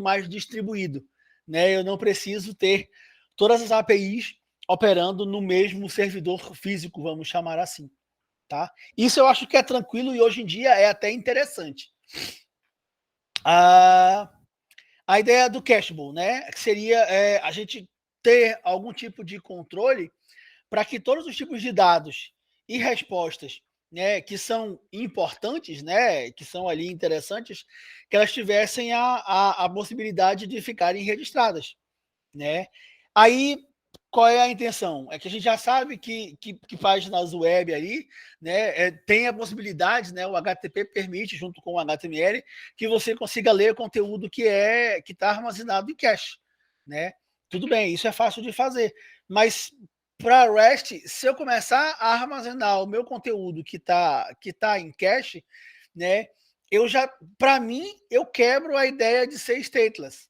mais distribuído. Né? Eu não preciso ter todas as APIs operando no mesmo servidor físico, vamos chamar assim. Tá? Isso eu acho que é tranquilo e hoje em dia é até interessante. A ideia do Cachable, né? Que seria a gente ter algum tipo de controle para que todos os tipos de dados e respostas, né, que são importantes, né, que são ali interessantes, que elas tivessem a possibilidade de ficarem registradas. Né? Aí, qual é a intenção? É que a gente já sabe que páginas web aí, né, tem a possibilidade, né, o HTTP permite, junto com o HTML, que você consiga ler conteúdo que está armazenado em cache. Né? Tudo bem, isso é fácil de fazer. Mas para REST, se eu começar a armazenar o meu conteúdo que tá em cache, né, para mim, eu quebro a ideia de ser stateless.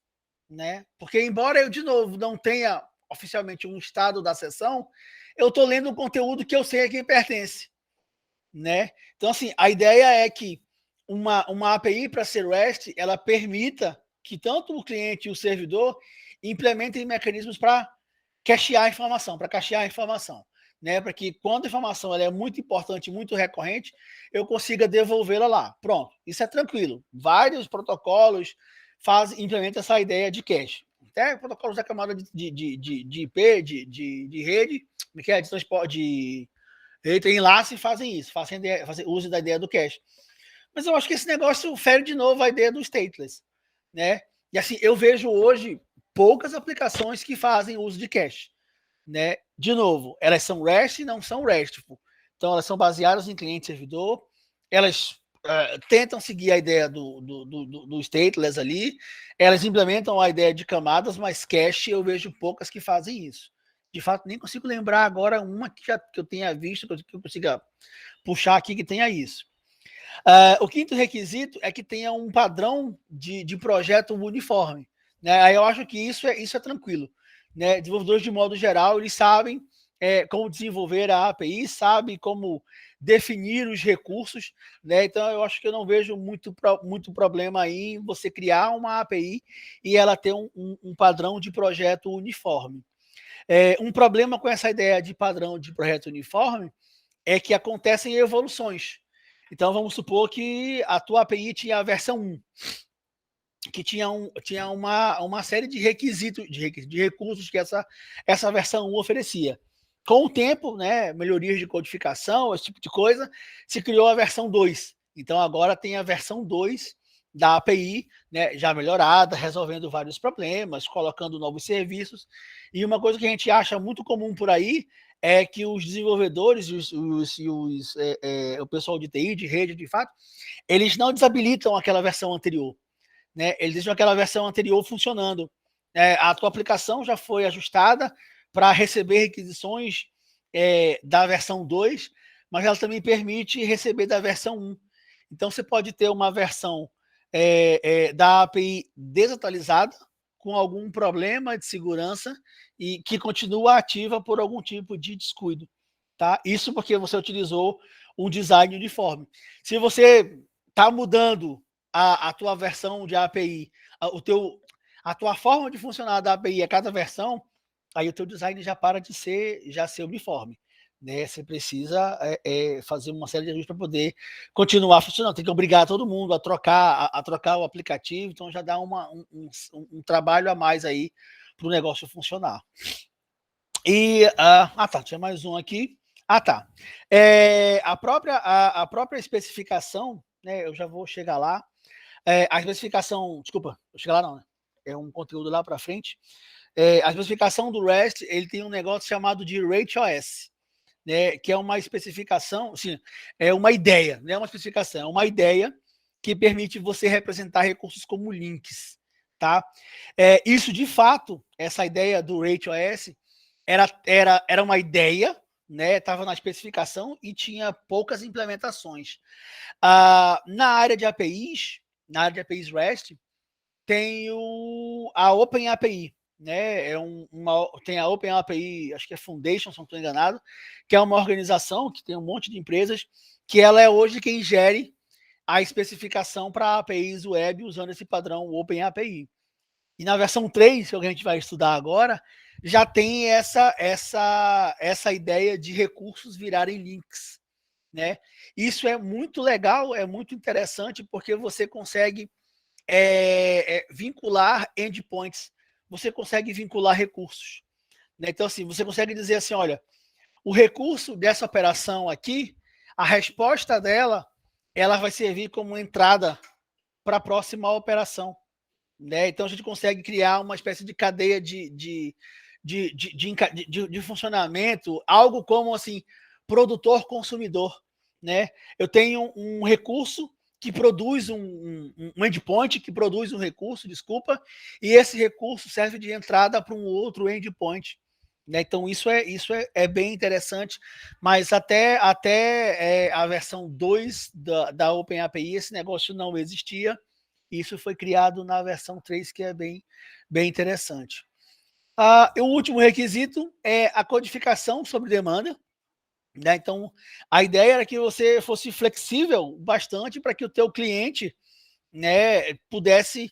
Né? Porque, embora eu, de novo, não tenha oficialmente um estado da sessão, eu estou lendo um conteúdo que eu sei a quem pertence. Né? Então, assim, a ideia é que uma API para ser REST, ela permita que tanto o cliente e o servidor implementem mecanismos para cachear a informação, né? Para que quando a informação ela é muito importante, muito recorrente, eu consiga devolvê-la lá. Pronto, isso é tranquilo. Vários protocolos implementam essa ideia de cache. Até protocolos da camada de IP, de rede, que é de transporte, de rede enlace, fazem isso, fazem uso da ideia do cache. Mas eu acho que esse negócio fere de novo a ideia do stateless, né? E assim, eu vejo hoje poucas aplicações que fazem uso de cache, né? De novo, elas são REST e não são RESTful. Então, elas são baseadas em cliente-servidor, elas tentam seguir a ideia do stateless ali, elas implementam a ideia de camadas, mas cache eu vejo poucas que fazem isso. De fato, nem consigo lembrar agora uma que eu tenha visto, que eu consiga puxar aqui que tenha isso. O quinto requisito é que tenha um padrão de projeto uniforme, né? Aí eu acho que isso é tranquilo, né? Desenvolvedores, de modo geral, eles sabem como desenvolver a API, sabem como definir os recursos, né? Então eu acho que eu não vejo muito problema aí em você criar uma API e ela ter um padrão de projeto uniforme. Um problema com essa ideia de padrão de projeto uniforme é que acontecem evoluções. Então, vamos supor que a tua API tinha a versão 1, que tinha uma série de requisitos, de recursos que essa versão 1 oferecia. Com o tempo, né, melhorias de codificação, esse tipo de coisa, se criou a versão 2. Então, agora tem a versão 2 da API, né, já melhorada, resolvendo vários problemas, colocando novos serviços. E uma coisa que a gente acha muito comum por aí é que os desenvolvedores o pessoal de TI, de rede, de fato, eles não desabilitam aquela versão anterior, né? Eles deixam aquela versão anterior funcionando. A tua aplicação já foi ajustada para receber requisições da versão 2, mas ela também permite receber da versão 1. Então, você pode ter uma versão da API desatualizada, com algum problema de segurança e que continua ativa por algum tipo de descuido, tá? Isso porque você utilizou um design uniforme. Se você está mudando a tua versão de API, a tua forma de funcionar da API a cada versão, aí o teu design já para de ser uniforme, né? Você precisa fazer uma série de ajustes para poder continuar funcionando. Tem que obrigar todo mundo a trocar o aplicativo, então já dá um trabalho a mais aí para o negócio funcionar. E tá, tinha mais um aqui. Tá. A própria especificação, né? Eu já vou chegar lá. A especificação, desculpa, vou chegar lá não, né? É um conteúdo lá para frente. A especificação do REST, ele tem um negócio chamado de RateOS, né, que é uma especificação, assim, é uma ideia, não é uma especificação, é uma ideia que permite você representar recursos como links, tá? Isso, de fato, essa ideia do RateOS era uma ideia, né, estava na especificação e tinha poucas implementações. Na área de APIs REST, tem a OpenAPI, né? Tem a OpenAPI, acho que é Foundation, se não estou enganado, que é uma organização que tem um monte de empresas, que ela é hoje quem gere a especificação para APIs web usando esse padrão OpenAPI. E na versão 3, que a gente vai estudar agora, já tem essa ideia de recursos virarem links, né? Isso é muito legal, é muito interessante, porque você consegue vincular endpoints, você consegue vincular recursos, né? Então, assim, você consegue dizer assim, olha, o recurso dessa operação aqui, a resposta dela, ela vai servir como entrada para a próxima operação, né? Então, a gente consegue criar uma espécie de cadeia de funcionamento, algo como, assim, produtor-consumidor, né? Eu tenho um recurso que produz um endpoint, que produz um recurso, desculpa, e esse recurso serve de entrada para um outro endpoint, né? Então, isso é bem interessante, mas até a versão 2 da OpenAPI, esse negócio não existia. Isso foi criado na versão 3, que é bem interessante. O último requisito é a codificação sobre demanda, né? Então, a ideia era que você fosse flexível bastante para que o teu cliente, né, pudesse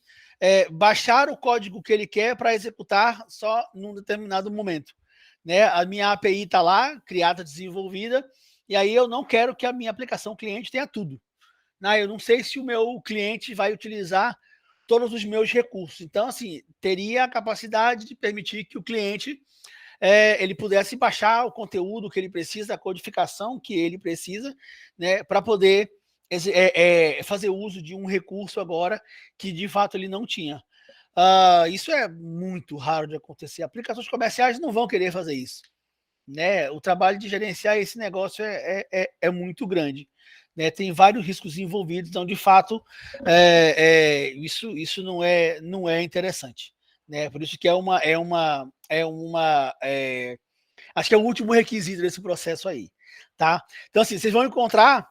baixar o código que ele quer para executar só num determinado momento. Né? A minha API está lá, criada, desenvolvida, e aí eu não quero que a minha aplicação cliente tenha tudo. Né? Eu não sei se o meu cliente vai utilizar todos os meus recursos. Então, assim, teria a capacidade de permitir que o cliente ele pudesse baixar o conteúdo que ele precisa, a codificação que ele precisa, né, para poder fazer uso de um recurso agora que de fato ele não tinha. Isso é muito raro de acontecer. Aplicações comerciais não vão querer fazer isso. Né? O trabalho de gerenciar esse negócio é muito grande. Né? Tem vários riscos envolvidos, então, de fato, isso não é interessante. Né? Por isso que acho que é o último requisito desse processo aí. Tá? Então, assim, vocês vão encontrar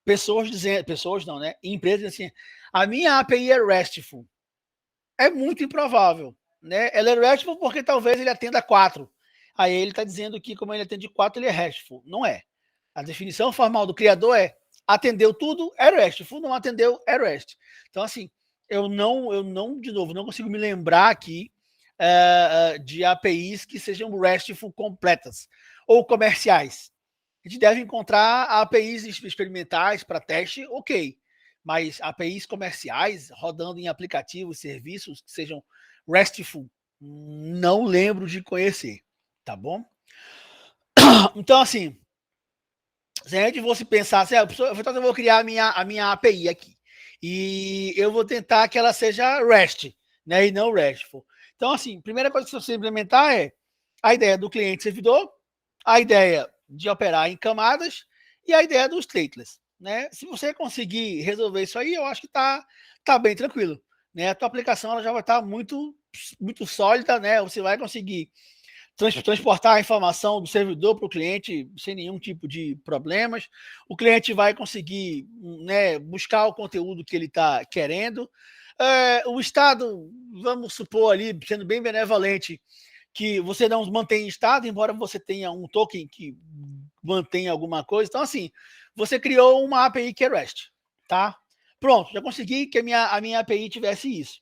pessoas dizendo, pessoas não, né? Empresas assim, a minha API é RESTful. É muito improvável. Né? Ela é RESTful porque talvez ele atenda 4. Aí ele está dizendo que, como ele atende 4, ele é RESTful. Não é. A definição formal do criador é atendeu tudo, é RESTful, não atendeu, é REST. Então, assim, eu não, de novo, não consigo me lembrar aqui de APIs que sejam RESTful completas ou comerciais. A gente deve encontrar APIs experimentais para teste, ok. Mas APIs comerciais rodando em aplicativos, serviços que sejam RESTful, não lembro de conhecer, tá bom? Então, assim, se a gente fosse pensar assim, eu vou criar a minha API aqui e eu vou tentar que ela seja REST, né, e não RESTful. Então, assim, primeira coisa que você implementar é a ideia do cliente-servidor, a ideia de operar em camadas e a ideia dos stateless. Né? Se você conseguir resolver isso aí, eu acho que tá bem tranquilo. Né? A tua aplicação ela já vai estar muito sólida, né? Você vai conseguir transportar a informação do servidor para o cliente sem nenhum tipo de problemas. O cliente vai conseguir, né, buscar o conteúdo que ele está querendo. O Estado, vamos supor ali, sendo bem benevolente, que você não mantém estado, embora você tenha um token que mantém alguma coisa. Então, assim, você criou uma API que é REST, tá? Pronto, já consegui que a minha API tivesse isso.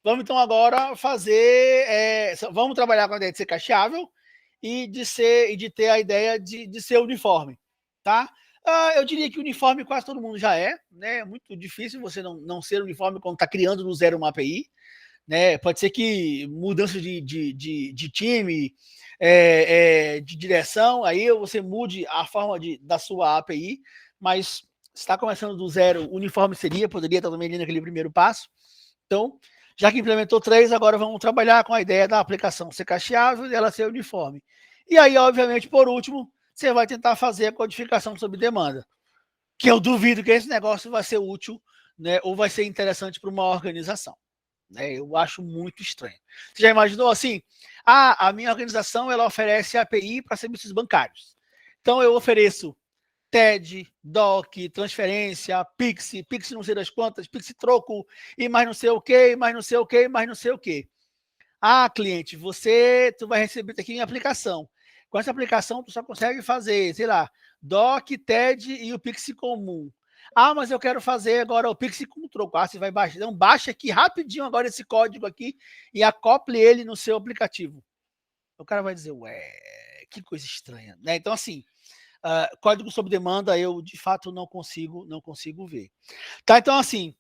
Vamos, então, agora fazer... vamos trabalhar com a ideia de ser cacheável e de ter a ideia de ser uniforme, tá? Eu diria que uniforme quase todo mundo já é, né? É muito difícil você não ser uniforme quando está criando do zero uma API. Né? Pode ser que mudança de time, de direção, aí você mude a forma da sua API, mas se está começando do zero, uniforme poderia estar também ali naquele primeiro passo. Então, já que implementou 3, agora vamos trabalhar com a ideia da aplicação ser cacheável e ela ser uniforme. E aí, obviamente, por último, você vai tentar fazer a codificação sob demanda, que eu duvido que esse negócio vai ser útil, né, ou vai ser interessante para uma organização. Né? Eu acho muito estranho. Você já imaginou assim? A minha organização ela oferece API para serviços bancários. Então eu ofereço TED, DOC, transferência, Pix não sei das quantas, Pix troco, e mais não sei o que, mais não sei o que, mais não sei o que. Cliente, tu vai receber aqui minha aplicação. Com essa aplicação, tu só consegue fazer, sei lá, DOC, TED e o Pix comum. Mas eu quero fazer agora o Pix com troco. Você vai baixar. Então, baixa aqui rapidinho agora esse código aqui e acople ele no seu aplicativo. O cara vai dizer, ué, que coisa estranha. Né? Então, assim, código sob demanda eu, de fato, não consigo ver. Tá? Então, assim,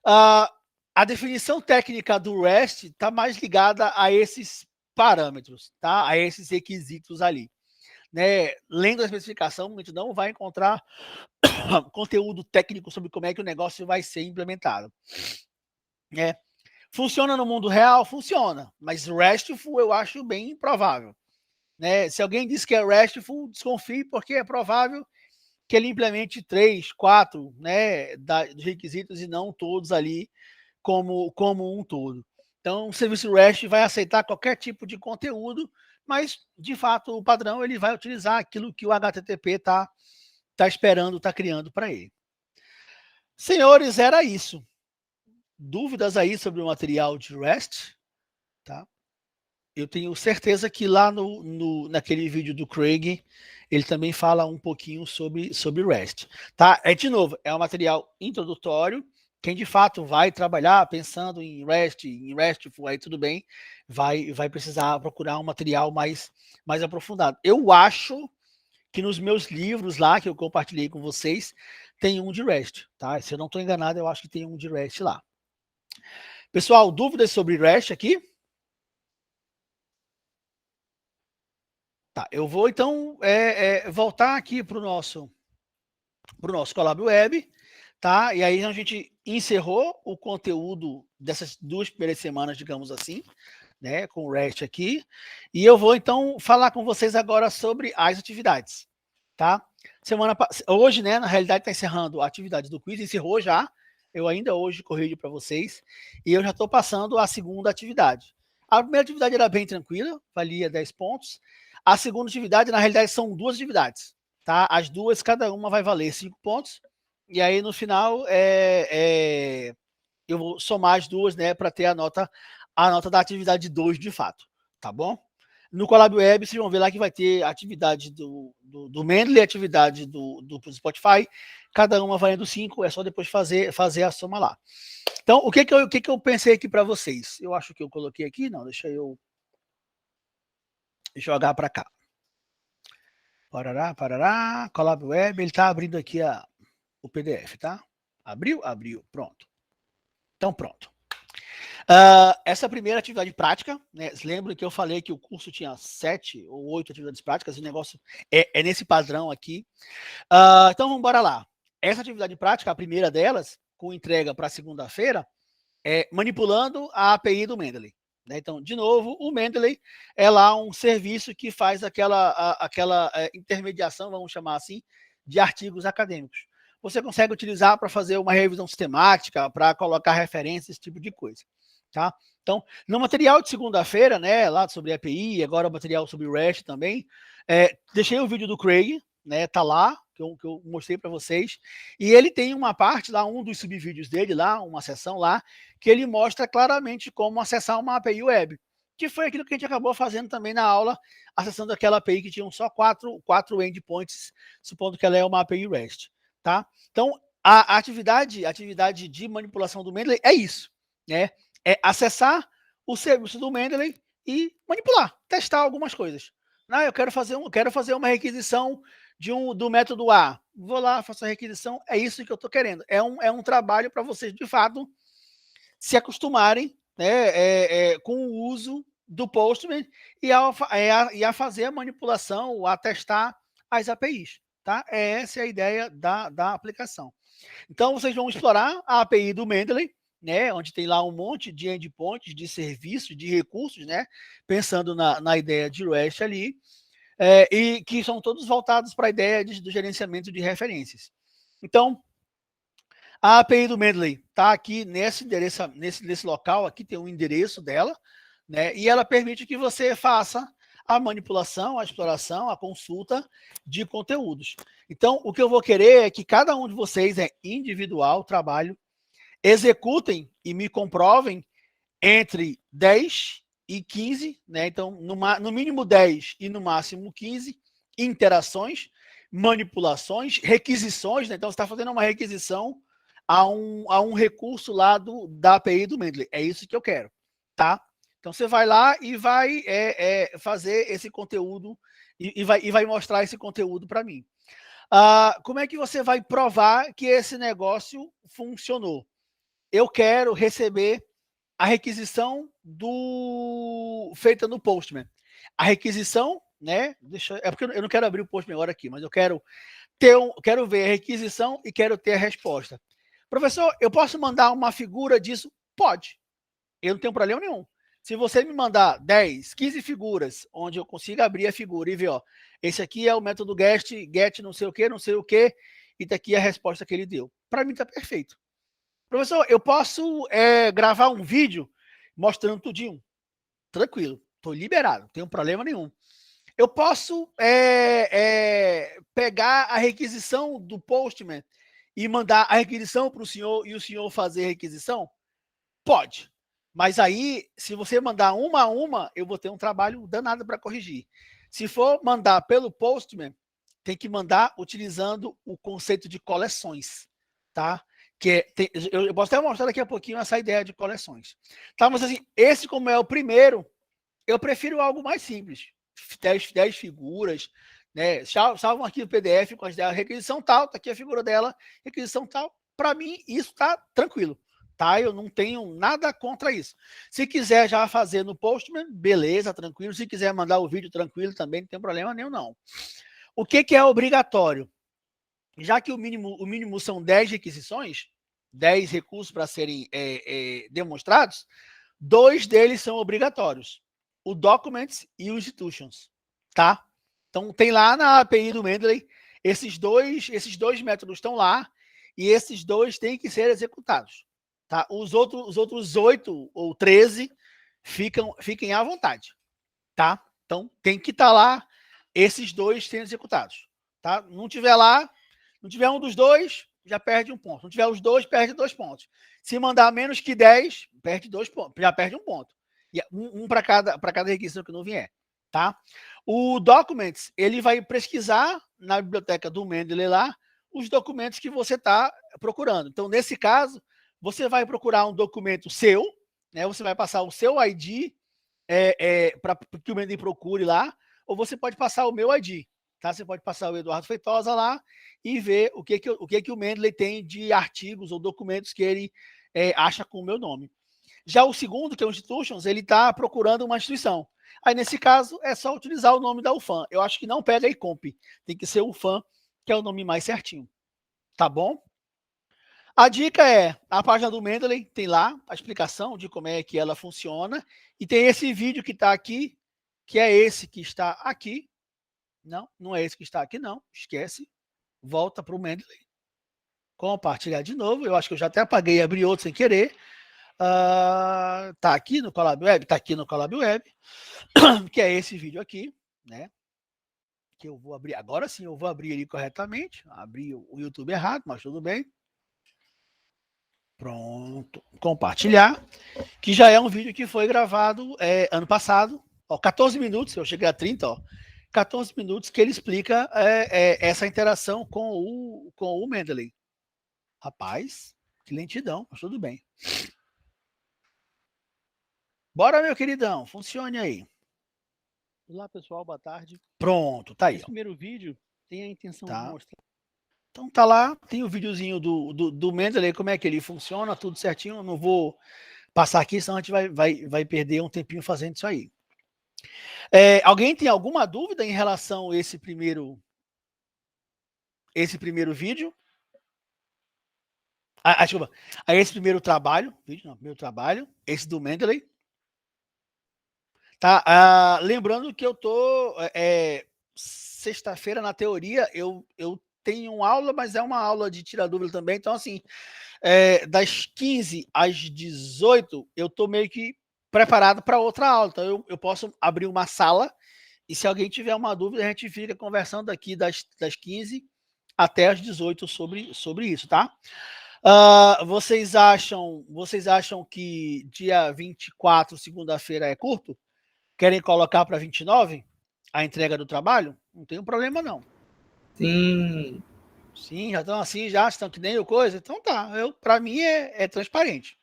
a definição técnica do REST está mais ligada a esses parâmetros, tá? A esses requisitos ali. Né? Lendo a especificação, a gente não vai encontrar conteúdo técnico sobre como é que o negócio vai ser implementado. Funciona no mundo real? Funciona, mas RESTful eu acho bem improvável. Né? Se alguém diz que é RESTful, desconfie, porque é provável que ele implemente 3, 4 né, dos requisitos e não todos ali como um todo. Então, o serviço REST vai aceitar qualquer tipo de conteúdo, mas, de fato, o padrão ele vai utilizar aquilo que o HTTP está esperando, está criando para ele. Senhores, era isso. Dúvidas aí sobre o material de REST? Tá? Eu tenho certeza que lá naquele vídeo do Craig, ele também fala um pouquinho sobre REST. Tá? De novo, é um material introdutório, Quem de fato vai trabalhar pensando em RESTful, aí tudo bem, vai precisar procurar um material mais aprofundado. Eu acho que nos meus livros lá, que eu compartilhei com vocês, tem um de REST, tá? Se eu não estou enganado, eu acho que tem um de REST lá. Pessoal, dúvidas sobre REST aqui? Tá, eu vou então voltar aqui para o nosso Colab Web, tá? E aí a gente encerrou o conteúdo dessas 2 primeiras semanas, digamos assim, né, com o REST aqui, e eu vou então falar com vocês agora sobre as atividades, tá? Hoje, né, na realidade está encerrando a atividade do quiz, encerrou já, eu ainda hoje corrijo para vocês, e eu já estou passando a segunda atividade. A primeira atividade era bem tranquila, valia 10 pontos, a segunda atividade, na realidade, são 2 atividades, tá? As 2, cada uma vai valer 5 pontos, e aí no final eu vou somar as 2, né, para ter a nota da atividade 2 de fato, tá bom? No Colab Web, vocês vão ver lá que vai ter atividade do Mendeley, atividade do Spotify, cada uma valendo 5, é só depois fazer a soma lá. Então, o que eu pensei aqui para vocês? Eu acho que eu coloquei aqui, não, deixa eu jogar para cá. Parará, Colab Web, ele está abrindo aqui o PDF, tá? Abriu? Abriu, pronto. Então, pronto. Essa primeira atividade prática, né? Lembro que eu falei que o curso tinha 7 ou 8 atividades práticas, o negócio é nesse padrão aqui. Então, vamos embora lá. Essa atividade prática, a primeira delas, com entrega para segunda-feira, é manipulando a API do Mendeley. Né? Então, de novo, o Mendeley é lá um serviço que faz aquela intermediação, vamos chamar assim, de artigos acadêmicos. Você consegue utilizar para fazer uma revisão sistemática, para colocar referências, esse tipo de coisa. Tá? Então, no material de segunda-feira, né, lá sobre API, agora o material sobre REST também, deixei o vídeo do Craig, né, tá lá, que eu mostrei para vocês, e ele tem uma parte lá, um dos subvídeos dele lá, uma seção lá, que ele mostra claramente como acessar uma API web, que foi aquilo que a gente acabou fazendo também na aula, acessando aquela API que tinha só quatro endpoints, supondo que ela é uma API REST, tá? Então, a atividade de manipulação do Mendeley é isso, né? É acessar o serviço do Mendeley e manipular, testar algumas coisas. Eu quero fazer uma requisição do método A. Vou lá, faço a requisição, é isso que eu estou querendo. É um trabalho para vocês, de fato, se acostumarem, né, com o uso do Postman e a fazer a manipulação, a testar as APIs. Tá? Essa é a ideia da aplicação. Então, vocês vão explorar a API do Mendeley, né, onde tem lá um monte de endpoints, de serviços, de recursos, né, pensando na ideia de REST ali, e que são todos voltados para a ideia do gerenciamento de referências. Então, a API do Mendeley está aqui nesse endereço, nesse local, aqui tem o endereço dela, né, e ela permite que você faça a manipulação, a exploração, a consulta de conteúdos. Então, o que eu vou querer é que cada um de vocês, individual, trabalho, executem e me comprovem entre 10 e 15, né? Então, no mínimo 10 e no máximo 15 interações, manipulações, requisições, né? Então, você está fazendo uma requisição a um recurso lá da API do Mendeley. É isso que eu quero, tá? Então, você vai lá e vai fazer esse conteúdo e vai mostrar esse conteúdo para mim. Como é que você vai provar que esse negócio funcionou? Eu quero receber a requisição feita no Postman. A requisição, né? É porque eu não quero abrir o Postman agora aqui, mas eu quero ver a requisição e quero ter a resposta. Professor, eu posso mandar uma figura disso? Pode. Eu não tenho problema nenhum. Se você me mandar 10, 15 figuras, onde eu consiga abrir a figura e ver, ó, esse aqui é o método get não sei o que, e daqui a resposta que ele deu. Para mim está perfeito. Professor, eu posso gravar um vídeo mostrando tudinho? Tranquilo, estou liberado, não tenho problema nenhum. Eu posso pegar a requisição do Postman e mandar a requisição para o senhor e o senhor fazer a requisição? Pode. Mas aí, se você mandar uma a uma, eu vou ter um trabalho danado para corrigir. Se for mandar pelo Postman, tem que mandar utilizando o conceito de coleções, tá? Eu posso até mostrar daqui a pouquinho essa ideia de coleções. Tá, mas assim, esse como é o primeiro, eu prefiro algo mais simples. 10 figuras, né? Salva um arquivo PDF com a requisição tal, tá aqui a figura dela, requisição tal. Para mim, isso tá tranquilo. Tá? Eu não tenho nada contra isso. Se quiser já fazer no Postman, beleza, tranquilo. Se quiser mandar o vídeo tranquilo, também não tem problema nenhum, não. O que é obrigatório? Já que o mínimo são 10 requisições, 10 recursos para serem demonstrados, 2 deles são obrigatórios. O Documents e o Institutions. Tá? Então, tem lá na API do Mendeley, esses dois métodos estão lá, e esses 2 têm que ser executados. Tá? Os outros 8 ou 13 fiquem à vontade. Tá? Então, tem que estar lá esses 2 sendo executados. Tá? Não tiver lá, não tiver um dos 2, já perde 1 ponto. Não tiver os 2, perde 2 pontos. Se mandar menos que 10, perde 2 pontos, já perde 1 ponto. E um para cada requisição que não vier. Tá? O Documents, ele vai pesquisar na biblioteca do Mendeley lá os documentos que você está procurando. Então, nesse caso, você vai procurar um documento seu, né? Você vai passar o seu ID para que o Mendeley procure lá, ou você pode passar o meu ID. Tá? Você pode passar o Eduardo Feitosa lá e ver o que o Mendeley tem de artigos ou documentos que ele acha com o meu nome. Já o segundo, que é o Institutions, ele está procurando uma instituição. Aí, nesse caso, é só utilizar o nome da UFAM. Eu acho que não pega ICOMP. Tem que ser UFAM, que é o nome mais certinho. Tá bom? A dica é, a página do Mendeley tem lá a explicação de como é que ela funciona. E tem esse vídeo que está aqui, que é esse que está aqui. Não é esse que está aqui, não. Esquece. Volta para o Mendeley. Compartilhar de novo. Eu acho que eu já até apaguei e abri outro sem querer. Tá aqui no Colab Web? Tá aqui no Colab Web. Que é esse vídeo aqui, né? Que eu vou abrir. Agora sim, eu vou abrir ele corretamente. Abri o YouTube errado, mas tudo bem. Pronto. Compartilhar. Que já é um vídeo que foi gravado ano passado. Ó, 14 minutos, eu cheguei a 30, ó. 14 minutos que ele explica essa interação com o Mendeley. Rapaz, que lentidão, mas tudo bem. Bora, meu queridão, funcione aí. Olá, pessoal, boa tarde. Pronto, tá aí. Esse primeiro vídeo tem a intenção de mostrar. Então tá lá, tem o videozinho do Mendeley, como é que ele funciona, tudo certinho. Eu não vou passar aqui, senão a gente vai perder um tempinho fazendo isso aí. Alguém tem alguma dúvida em relação a esse primeiro vídeo? Desculpa, a esse primeiro trabalho, esse do Mendeley. Tá? Lembrando que eu tô sexta-feira, na teoria, eu tenho aula, mas é uma aula de tirar dúvida também. Então, assim, das 15 às 18, eu tô meio que preparado para outra aula. Então, eu posso abrir uma sala e se alguém tiver uma dúvida, a gente fica conversando aqui das 15 até as 18 sobre isso, tá? Vocês acham que dia 24, segunda-feira, é curto? Querem colocar para 29 a entrega do trabalho? Não tem problema, não. Sim. Sim, já estão assim, já estão que nem eu coisa. Então tá, para mim é transparente.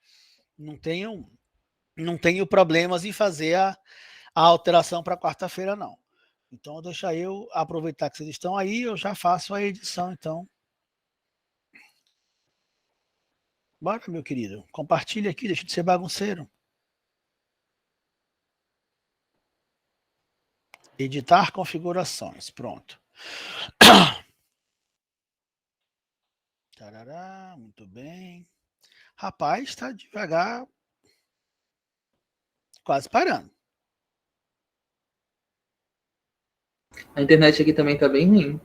Não tenho problemas em fazer a alteração para quarta-feira, não. Então deixa eu aproveitar que vocês estão aí, eu já faço a edição, então. Bora, meu querido. Compartilha aqui, deixa de ser bagunceiro. Editar configurações, pronto. Tarará, muito bem. Rapaz, está devagar, quase parando. A internet aqui também tá bem ruim.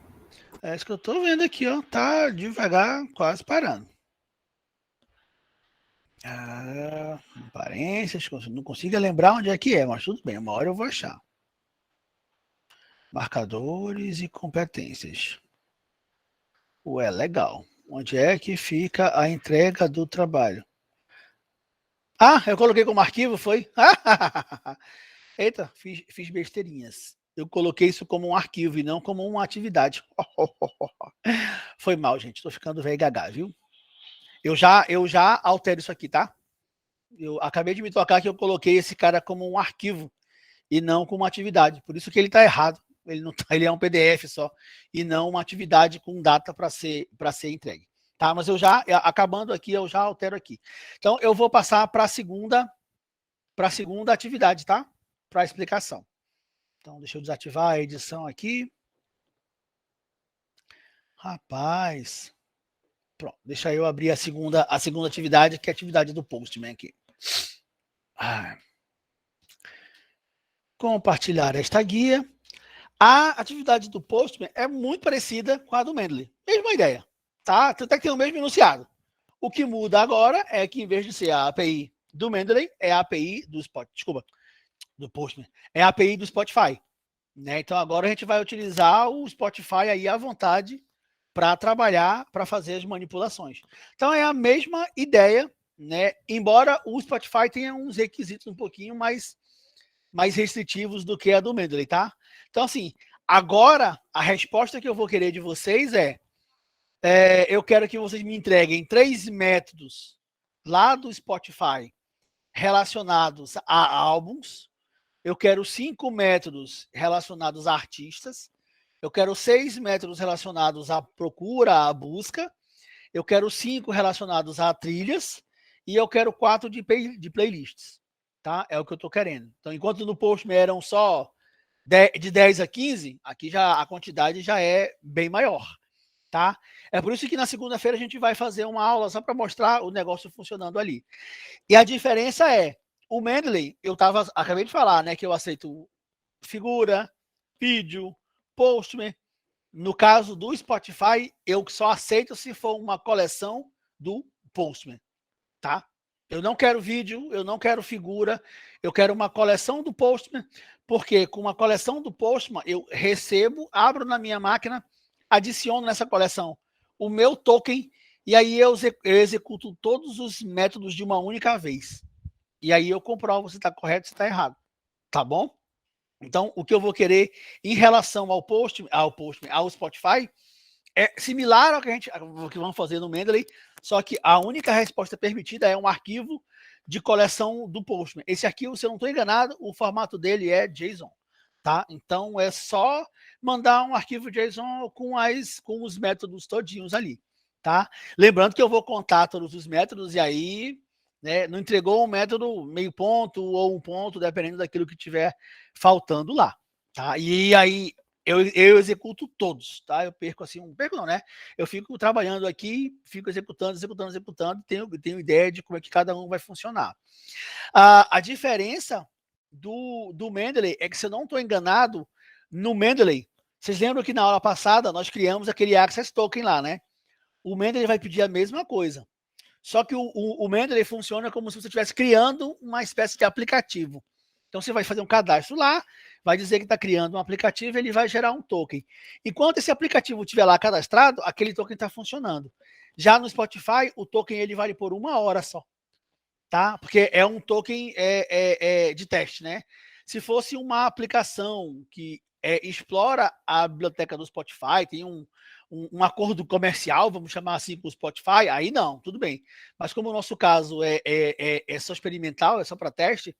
É isso que eu tô vendo aqui, ó. Tá devagar, quase parando. Aparências, não consigo lembrar onde é que é, mas tudo bem, uma hora eu vou achar. Marcadores e competências. Ué, legal. Onde é que fica a entrega do trabalho? Eu coloquei como arquivo, foi? Eita, fiz besteirinhas. Eu coloquei isso como um arquivo e não como uma atividade. Foi mal, gente. Tô ficando velho gaga, viu? Eu já altero isso aqui, tá? Eu acabei de me tocar que eu coloquei esse cara como um arquivo e não como uma atividade. Por isso que ele está errado. Ele não tá, ele é um PDF só e não uma atividade com data para ser entregue. Tá? Mas eu já, acabando aqui, eu já altero aqui. Então, eu vou passar para a segunda atividade, tá? Para a explicação. Então, deixa eu desativar a edição aqui. Rapaz. Pronto, deixa eu abrir a segunda atividade, que é a atividade do Postman aqui. Compartilhar esta guia. A atividade do Postman é muito parecida com a do Mendeley. Mesma ideia, tá? Até que tem o mesmo enunciado. O que muda agora é que, em vez de ser a API do Mendeley, é a API do Postman. É a API do Spotify. Né? Então, agora a gente vai utilizar o Spotify aí à vontade para trabalhar, para fazer as manipulações. Então, é a mesma ideia, né? Embora o Spotify tenha uns requisitos um pouquinho mais restritivos do que a do Mendeley, tá? Então, assim, agora a resposta que eu vou querer de vocês eu quero que vocês me entreguem 3 métodos lá do Spotify relacionados a álbuns. Eu quero 5 métodos relacionados a artistas. Eu quero 6 métodos relacionados à procura, à busca. Eu quero 5 relacionados a trilhas. E eu quero 4 de playlists. Tá? É o que eu estou querendo. Então, enquanto no Postman eram só de 10 a 15, aqui já a quantidade já é bem maior. Tá? É por isso que na segunda-feira a gente vai fazer uma aula só para mostrar o negócio funcionando ali. E a diferença o Mendeley, acabei de falar, né, que eu aceito figura, vídeo, Postman. No caso do Spotify, eu só aceito se for uma coleção do Postman, tá? Eu não quero vídeo, eu não quero figura, eu quero uma coleção do Postman, porque com uma coleção do Postman eu recebo, abro na minha máquina, adiciono nessa coleção o meu token e aí eu executo todos os métodos de uma única vez. E aí eu comprovo se está correto, se está errado. Tá bom? Então, o que eu vou querer em relação ao Spotify é similar ao que vamos fazer no Mendeley, só que a única resposta permitida é um arquivo de coleção do Postman. Esse arquivo, se eu não estou enganado, o formato dele é JSON. Tá? Então, é só mandar um arquivo JSON com os métodos todinhos ali. Tá? Lembrando que eu vou contar todos os métodos e aí, né, não entregou um método meio ponto ou um ponto, dependendo daquilo que tiver faltando lá. Tá? E aí, eu executo todos, tá? Eu perco assim, perco não, né? Eu fico trabalhando aqui, fico executando, tenho ideia de como é que cada um vai funcionar. A diferença do Mendeley é que, se eu não estou enganado, no Mendeley, vocês lembram que na aula passada nós criamos aquele Access Token lá, né? O Mendeley vai pedir a mesma coisa. Só que o Mendeley funciona como se você estivesse criando uma espécie de aplicativo. Então, você vai fazer um cadastro lá, vai dizer que está criando um aplicativo e ele vai gerar um token. Enquanto esse aplicativo estiver lá cadastrado, aquele token está funcionando. Já no Spotify, o token ele vale por 1 hora só. Tá? Porque é um token de teste, né? Se fosse uma aplicação que explora a biblioteca do Spotify, tem um acordo comercial, vamos chamar assim, com o Spotify, aí não, tudo bem. Mas como o nosso caso é só experimental, é só para teste,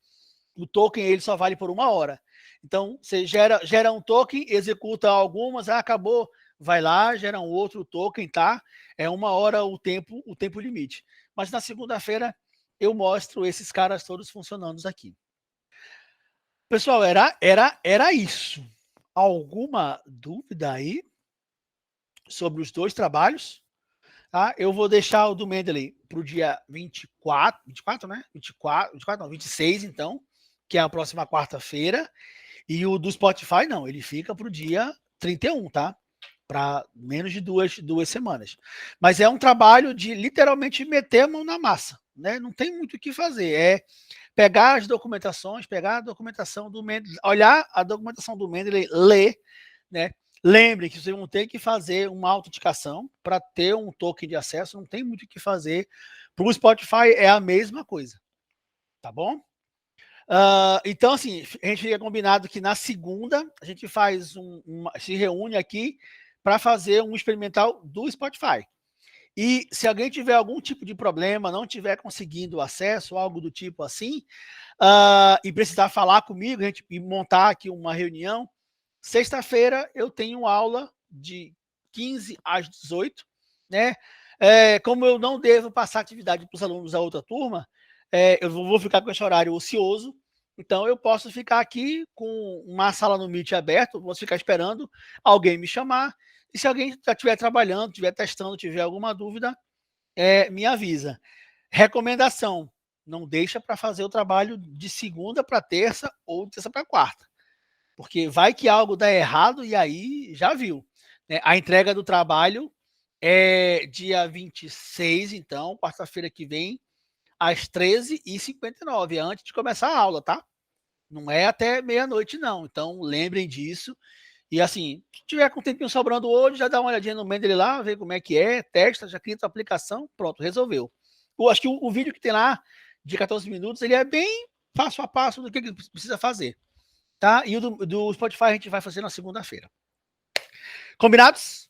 o token ele só vale por 1 hora. Então, você gera um token, executa algumas, acabou, vai lá, gera um outro token, tá? É 1 hora o tempo limite. Mas na segunda-feira eu mostro esses caras todos funcionando aqui. Pessoal, era isso. Alguma dúvida aí sobre os 2 trabalhos? Tá? Eu vou deixar o do Mendeley para o dia 24, né? 26, então, que é a próxima quarta-feira. E o do Spotify, não, ele fica para o dia 31, tá? Para menos de duas semanas. Mas é um trabalho de literalmente meter a mão na massa, né? Não tem muito o que fazer. É pegar as documentações, pegar a documentação do Mendeley, olhar a documentação do Mendeley, ler, né? Lembre que vocês vão ter que fazer uma autenticação para ter um token de acesso, não tem muito o que fazer. Para o Spotify é a mesma coisa, tá bom? Então, assim, a gente fica combinado que na segunda a gente faz se reúne aqui para fazer um experimental do Spotify. E se alguém tiver algum tipo de problema, não tiver conseguindo acesso, algo do tipo assim, e precisar falar comigo, a gente montar aqui uma reunião, sexta-feira eu tenho aula de 15 às 18, né? Como eu não devo passar atividade para os alunos da outra turma, eu vou ficar com esse horário ocioso, então eu posso ficar aqui com uma sala no Meet aberto, vou ficar esperando alguém me chamar, e se alguém já estiver trabalhando, estiver testando, tiver alguma dúvida, me avisa. Recomendação, não deixa para fazer o trabalho de segunda para terça ou de terça para quarta, porque vai que algo dá errado e aí já viu. Né? A entrega do trabalho é dia 26, então, quarta-feira que vem, às 13h59, antes de começar a aula, tá? Não é até meia-noite, não. Então, lembrem disso. E assim, se tiver com um tempinho sobrando hoje, já dá uma olhadinha no Mendeley lá, vê como é que é, testa, já cria a aplicação, pronto, resolveu. Eu acho que o vídeo que tem lá, de 14 minutos, ele é bem passo a passo do que precisa fazer. Tá? E o do Spotify a gente vai fazer na segunda-feira. Combinados?